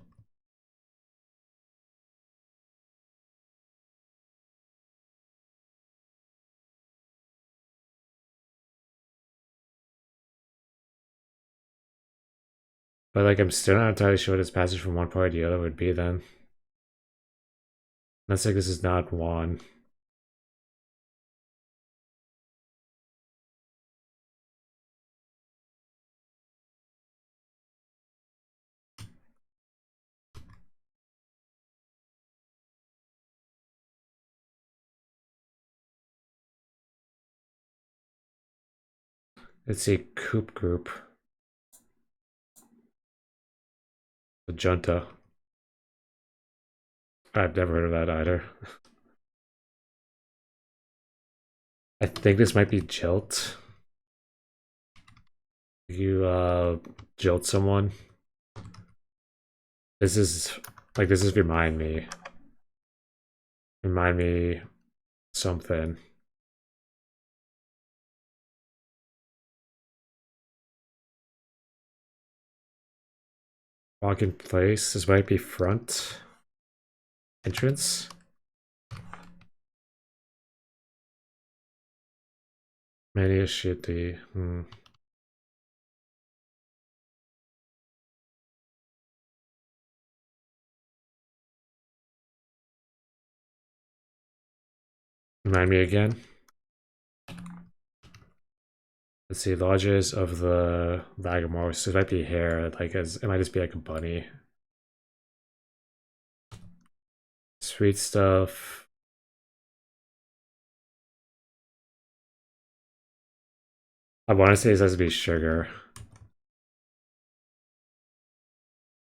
But like I'm still not entirely sure what this passage from one part to the other would be then. Let's say this is not one. Let's see, Coop Group. The Junta. I've never heard of that either. I think this might be Jilt. You jilt someone. This is like this is remind me. Remind me something. Walk in place. This might be front entrance. Many a shitty. Remind me again. Let's see, lodges of the Lagomorphs. It might be hair, like as it might just be like a bunny. Sweet stuff. I want to say this has to be sugar.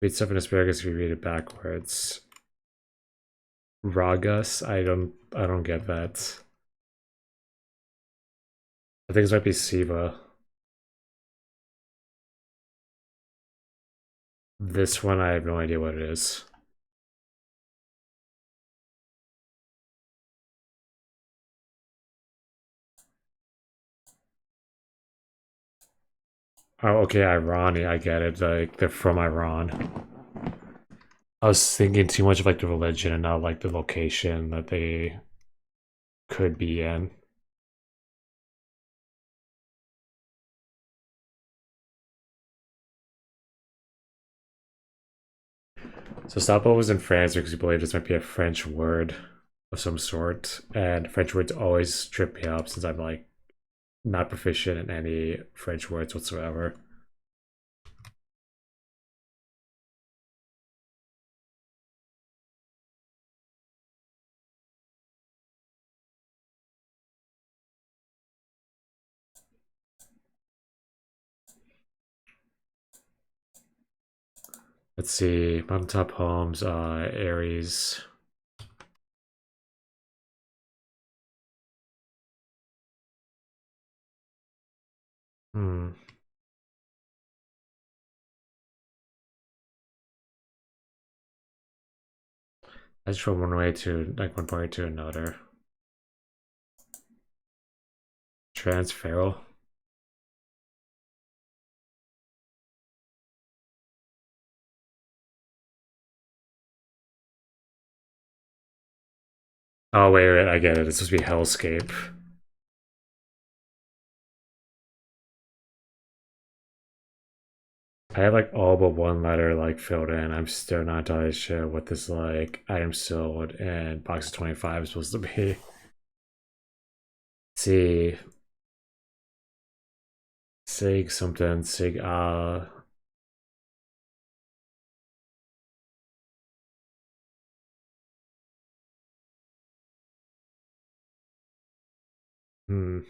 Sweet stuff and asparagus if you read it backwards. Ragus, I don't get that. I think this might be Siva. This one I have no idea what it is. Oh, okay, Irani, I get it. Like they're from Iran. I was thinking too much of like the religion and not like the location that they could be in. So Sapo was in France because he believed this might be a French word of some sort, and French words always trip me up since I'm like not proficient in any French words whatsoever. Let's see, mountaintop homes, Aries. Hmm. That's from one way to like one point to another. Transferal. Oh wait, I get it. It's supposed to be hellscape. I have like all but one letter like filled in. I'm still not entirely sure what this like item sold and box of 25 is supposed to be. See, Sig something, Sig hmm.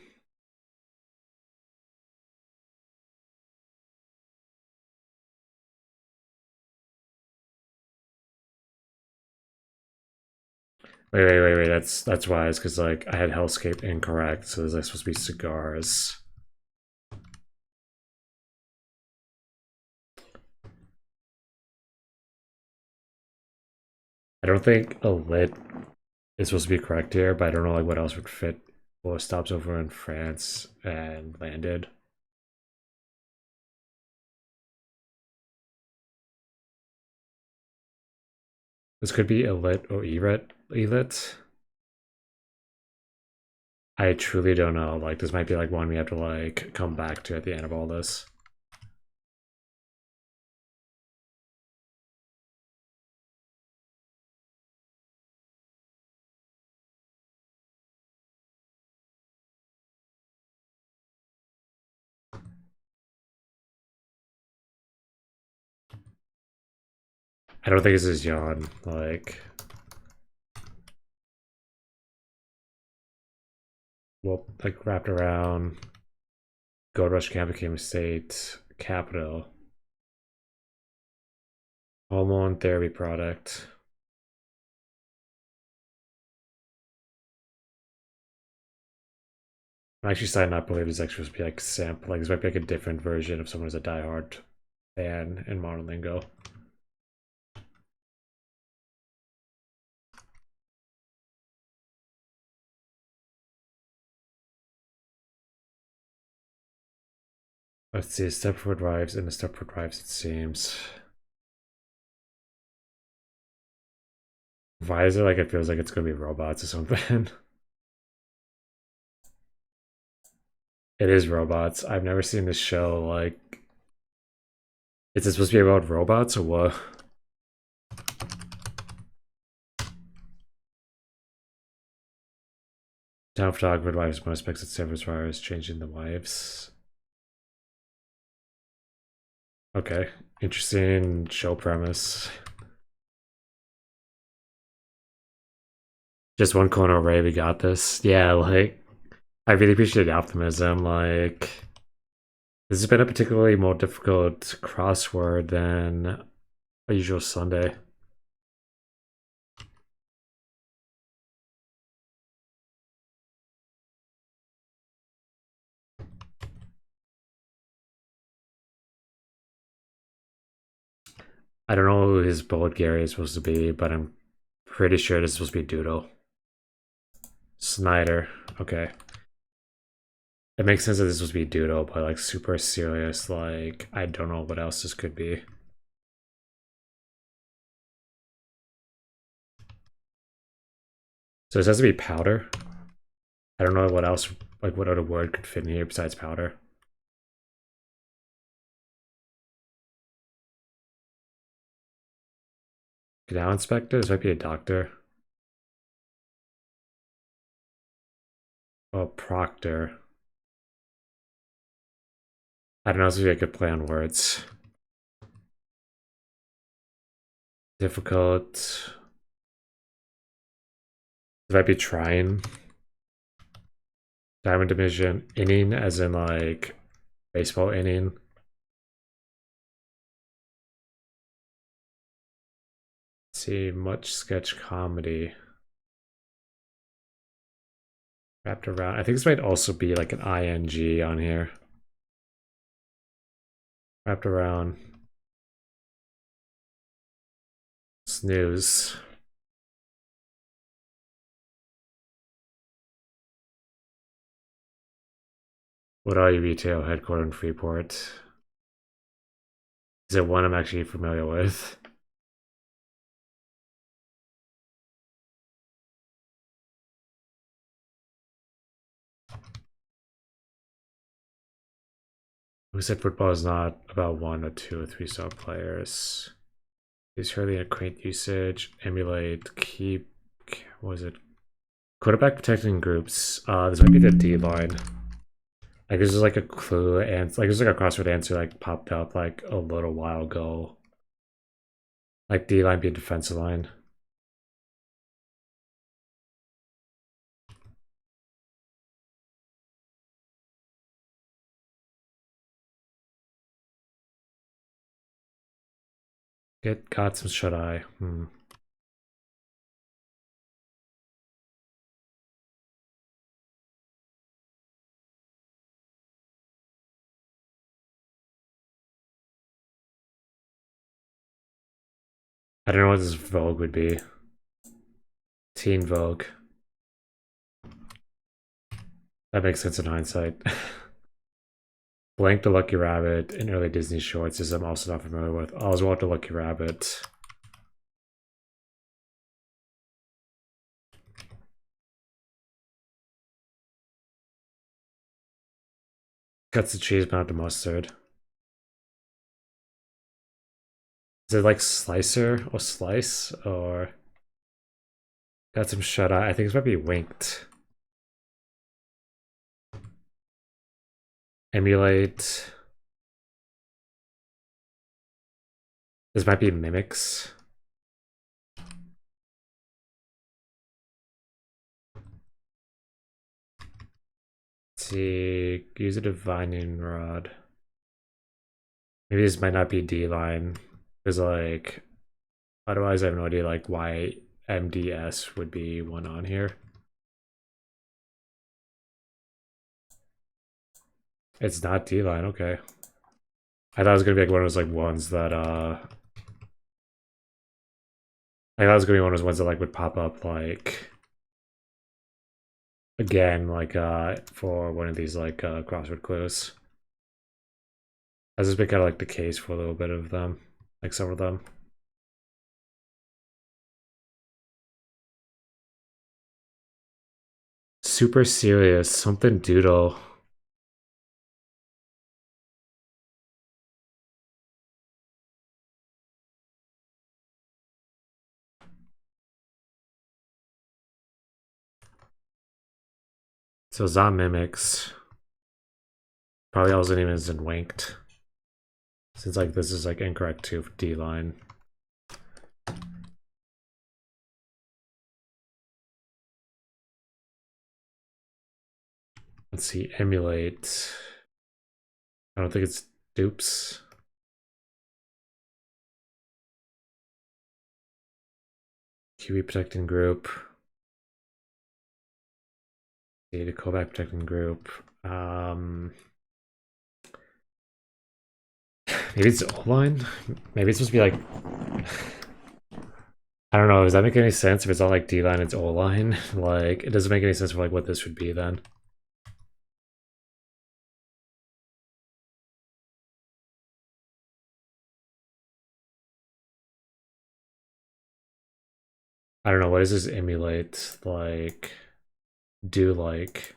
Wait. That's wise because like I had hellscape incorrect, so there's like supposed to be cigars. I don't think a lit is supposed to be correct here, but I don't know like what else would fit. Well, stops over in France and landed. This could be elit or elit. I truly don't know. Like this might be like one we have to like come back to at the end of all this. I don't think this is yawn. Well, like wrapped around. Gold Rush Camp became a state capital. Hormone therapy product. I'm actually starting to not believe this actually supposed to be like sample. Like this might be like a different version if someone is a diehard fan in modern lingo. Let's see, Stepford Wives and the Stepford Wives, it seems. Why is it like it feels like it's gonna be robots or something? It is robots. I've never seen this show, like... Is it supposed to be about robots or what? Town photographer wives most expects its service wires changing the wives. Okay, interesting show premise. Just one corner away, we got this. Yeah, like, I really appreciate the optimism. Like, this has been a particularly more difficult crossword than a usual Sunday. I don't know who his bullet Gary is supposed to be, but I'm pretty sure this is supposed to be Doodle. Snyder. Okay. It makes sense that this is supposed to be Doodle, but like super serious. Like, I don't know what else this could be. So this has to be powder. I don't know what else, like what other word could fit in here besides powder. Canal inspector? This might be a doctor. Oh, proctor. I don't know if I could play on words. Difficult. This might be trying. Diamond division. Inning, as in like baseball inning. Let's see, much sketch comedy. Wrapped around. I think this might also be like an ing on here. Wrapped around. Snooze. What are you, retail headquartered in Freeport? Is it one I'm actually familiar with? Who said football is not about 1 or 2 or 3 star players? Is surely a quaint usage, emulate, keep, what was it? Quarterback protecting groups. This might be the D line. Like this is like a clue and like there's like a crossword answer like popped up like a little while ago. Like D line being defensive line. Got some shut eye. I don't know what this Vogue would be. Teen Vogue. That makes sense in hindsight. Blank the Lucky Rabbit in early Disney shorts is I'm also not familiar with. Oswald the Lucky Rabbit. Cuts the cheese, but not the mustard. Is it like slicer or slice or got some shut eye? I think this might be winked. Emulate. This might be mimics. Let's see. Use a divining rod. Maybe this might not be D line. Because like otherwise I have no idea like why MDS would be one on here. It's not D line, okay. I thought it was gonna be like one of those like ones that I thought it was gonna be one of those ones that like would pop up like again like for one of these like crossword clues. Has this been kind of like the case for a little bit of them, like some of them. Super serious, something doodle. So Zom mimics. Probably also name is in winked. Since like this is like incorrect too for D line. Let's see, emulate. I don't think it's dupes. QE protecting group. Data callback protecting group. Maybe it's O-line? Maybe it's supposed to be like I don't know, does that make any sense? If it's not like D-line, it's O-line. Like, it doesn't make any sense for like what this would be then. I don't know, what does this emulate? Like, do like.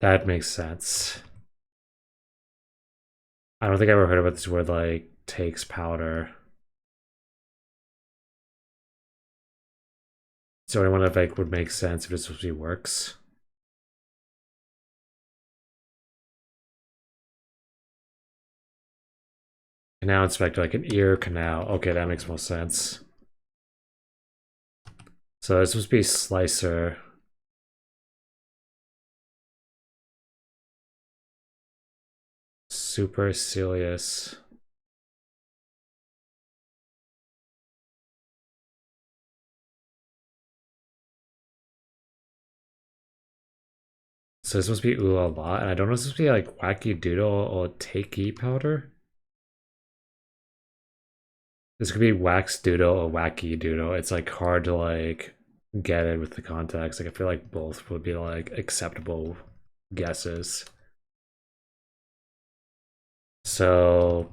That makes sense. I don't think I ever heard about this word like takes powder. So anyone that like would make sense if it's supposed to be works. And now inspect like an ear canal. Okay, that makes more sense. So it's supposed to be slicer. Supercilious. So it's supposed to be ooh la la, and I don't know if it's supposed to be like wacky doodle or takey powder. This could be wax doodle or wacky doodle. It's like hard to like get it with the context. Like I feel like both would be like acceptable guesses. So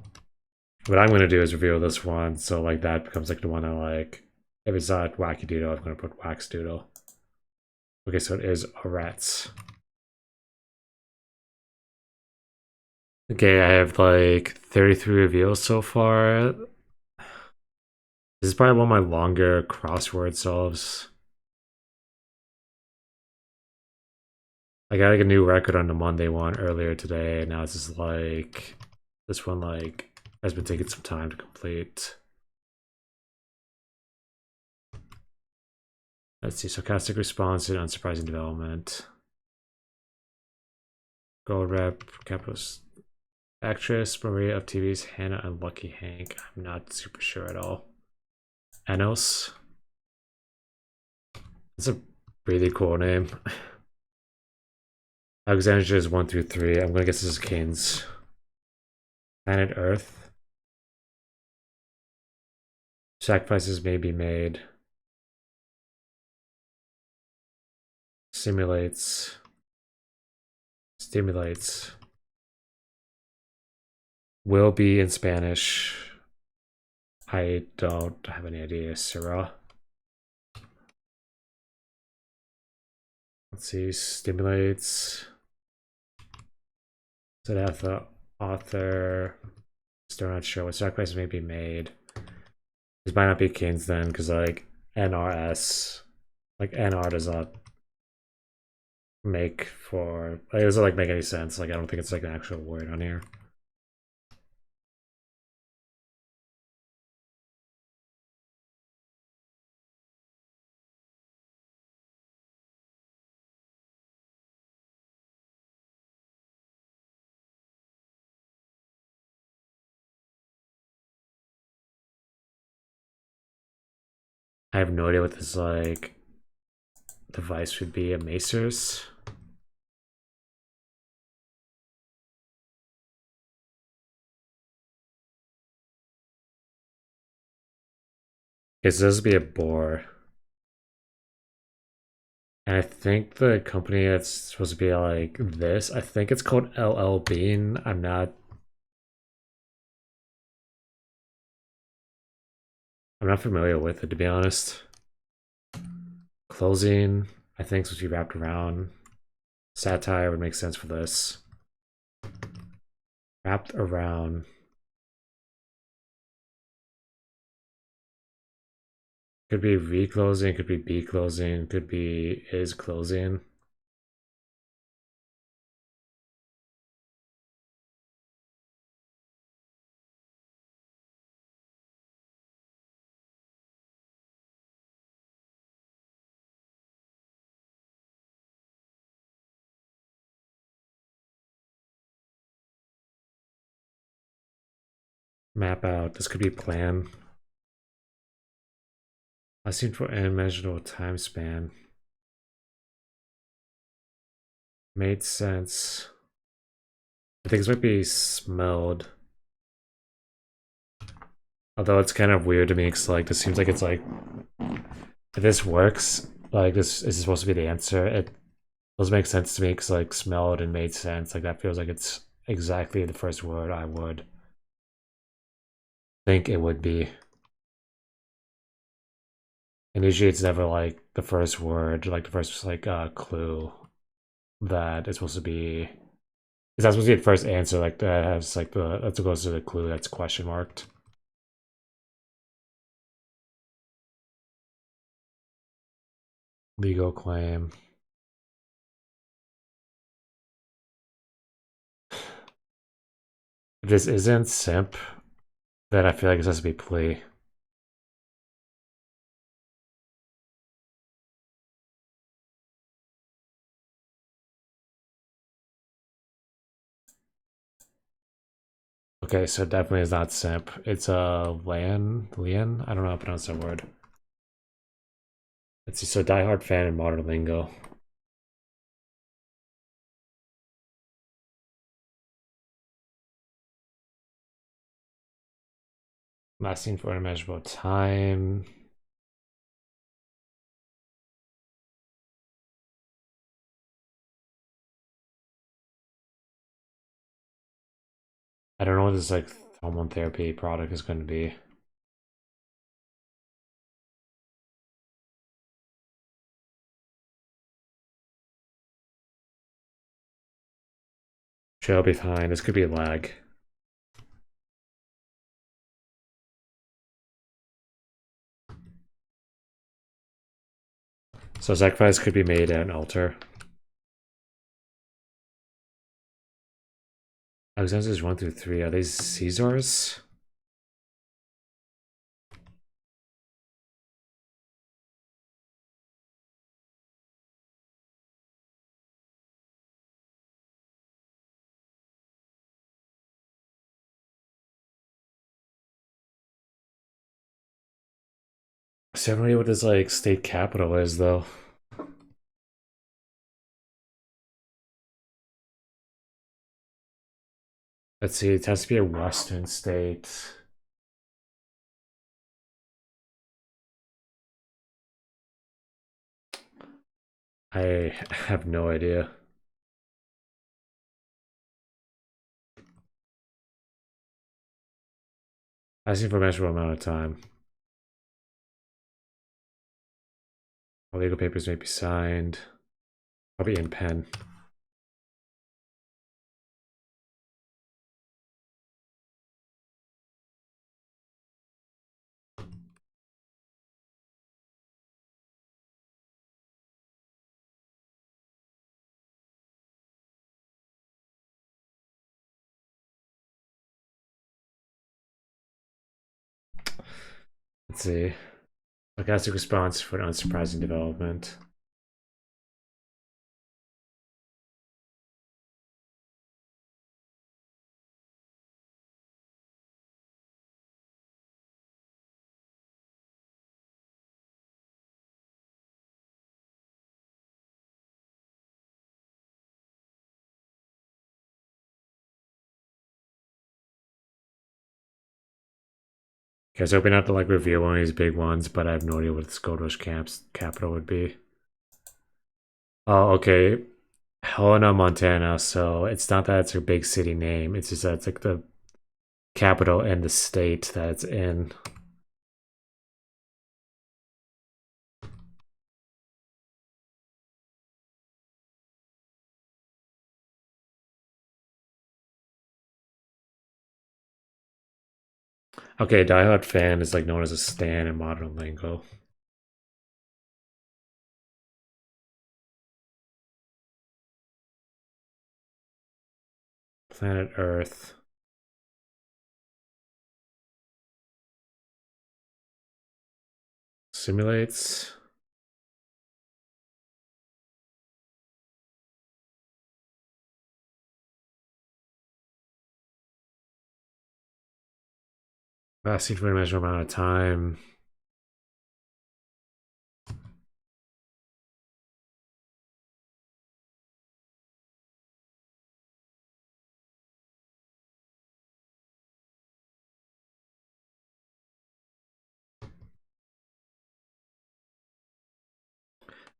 what I'm gonna do is reveal this one. So like that becomes like the one I like. If it's not wacky doodle, I'm gonna put wax doodle. Okay, so it is a rats. Okay, I have like 33 reveals so far. This is probably one of my longer crossword solves. I got like a new record on the Monday one earlier today, and now it's just like this one like has been taking some time to complete. Let's see, sarcastic response and unsurprising development. Gold rep, capitalist actress, Maria of TV's Hannah and Lucky Hank. I'm not super sure at all. Anos. That's a really cool name. Alexandria is 1 through 3. I'm gonna guess this is Kane's. Planet Earth. Sacrifices may be made. Simulates. Stimulates. Will be in Spanish. I don't have any idea. Sarah. Let's see. Stimulates. So that the author. Still not sure what sacrifices may be made. This might not be Keynes then, because like NRS, like NR does not make for like, it doesn't like make any sense. Like I don't think it's like an actual word on here. I have no idea what this like device would be. A macers. Okay, so this would be a bore. And I think the company that's supposed to be like this, I think it's called LL Bean. I'm not familiar with it, to be honest. Closing, I think, supposed to be wrapped around. Satire would make sense for this. Wrapped around. Could be reclosing, could be B closing, could be is closing. Map out. This could be plan. I seem for an imaginable time span. Made sense. I think this might be smelled. Although it's kind of weird to me because like this seems like it's like if this works, like this is supposed to be the answer. It does make sense to me because like smelled and made sense. Like that feels like it's exactly the first word I would think it would be. And usually it's never like the first word, like the first like clue that it's supposed to be. Is that supposed to be the first answer? Like that has like that's what goes to the clue that's question marked. Legal claim. If this isn't simp, then I feel like this has to be plea. Okay, so it definitely is not simp. It's a Lian. I don't know how to pronounce that word. Let's see. So diehard fan in modern lingo. Lasting for an immeasurable time. I don't know what this like hormone therapy product is going to be. Sure, I'll be fine. This could be a lag. So sacrifice could be made at an altar. Alexander's 1 through 3. Are these Caesars? So I have no idea what this like state capital is though. Let's see, it has to be a Western state. I have no idea. Asking for a measurable amount of time. All legal papers may be signed. Probably in pen. Let's see. Sarcastic response for an unsurprising development. Okay, I was hoping not to like reveal one of these big ones, but I have no idea what the Gold Rush camp's capital would be. Oh, okay. Helena, Montana. So it's not that it's a big city name. It's just that it's like the capital and the state that it's in. Okay, Die Hard fan is like known as a stan in modern lingo. Planet Earth simulates. Lasting for a measurable amount of time.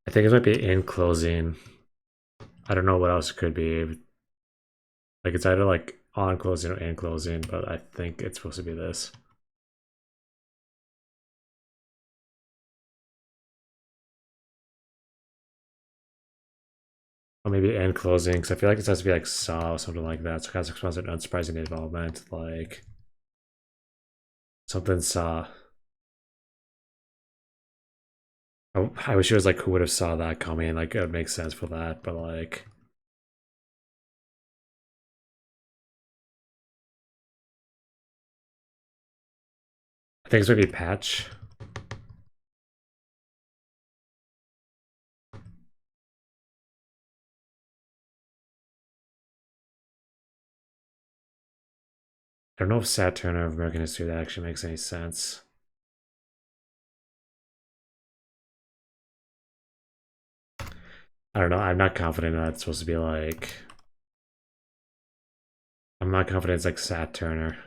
I think it might be in closing. I don't know what else it could be. Like it's either like on closing or in closing, but I think it's supposed to be this. Or maybe in closing, because I feel like it has to be like saw or something like that. So kind of an unsurprising development, like something saw. I wish it was like who would have saw that coming. Like it would make sense for that, but like I think it's maybe patch. I don't know if Saturn or American history that actually makes any sense. I don't know. I'm not confident that it's supposed to be like. I'm not confident it's like Sat Turner.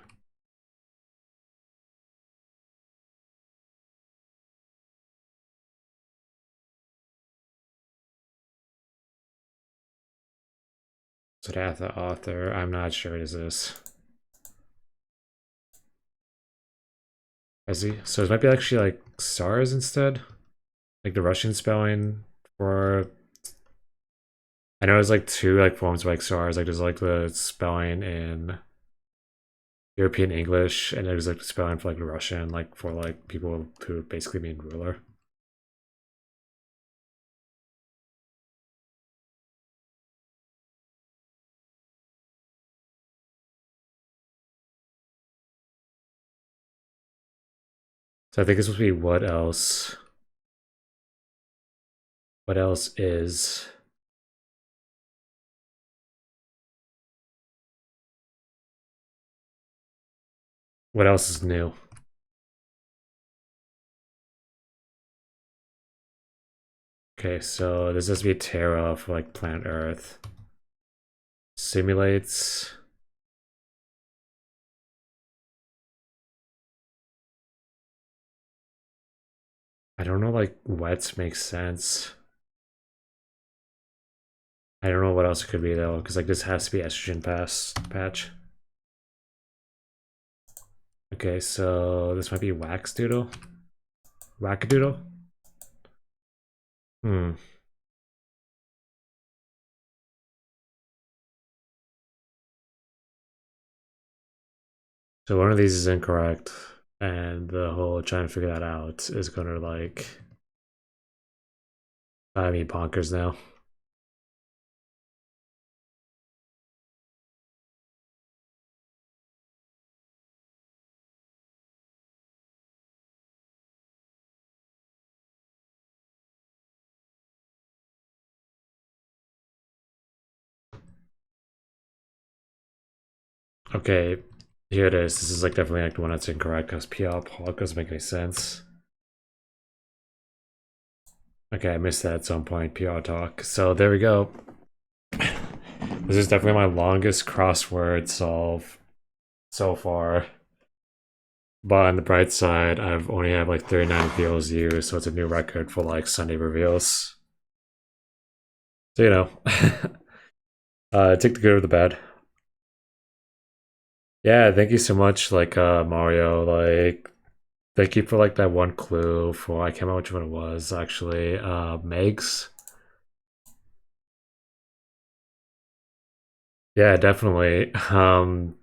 So to the author, I'm not sure it is this. I see. So it might be actually like SARS instead, like the Russian spelling for. I know there's like two like forms of like SARS. Like there's like the spelling in European English, and there's like the spelling for like Russian, like for like people who basically mean ruler. So I think this would be what else? What else is? What else is new? Okay, so this has to be Terra for like planet Earth. Simulates. I don't know, like wets makes sense. I don't know what else it could be though, because like this has to be estrogen patch. Okay, so this might be wax doodle. Wackadoodle? Hmm. So one of these is incorrect, and the whole trying to figure that out is gonna like I mean bonkers now. Okay, here it is. This is like definitely like the one that's incorrect because PR Park doesn't make any sense. Okay, I missed that at some point. PR talk. So there we go. This is definitely my longest crossword solve so far. But on the bright side, I've only had like 39 reveals used, so it's a new record for like Sunday reveals. So take the good or the bad. Yeah, thank you so much, like Mario. Like, thank you for like that one clue for I can't remember which one it was actually. Megs. Yeah, definitely. I'm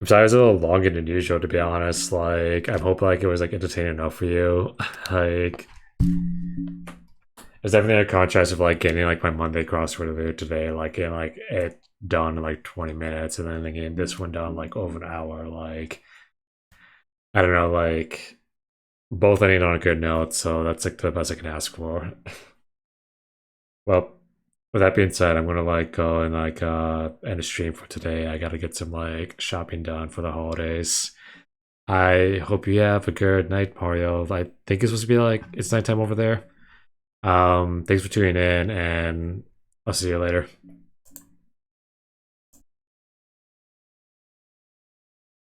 sorry, it was a little longer than usual to be honest. Like, I hope like it was like entertaining enough for you. Like, it's definitely a contrast of like getting like my Monday crossword earlier today, like getting like it done in like 20 minutes, and then getting this one done like over an hour. Like, I don't know, like both ending on a good note, so that's like the best I can ask for. Well, with that being said, I'm gonna like go and like end the stream for today. I gotta get some like shopping done for the holidays. I hope you have a good night, Mario. I think it's supposed to be like it's nighttime over there. Thanks for tuning in, and I'll see you later.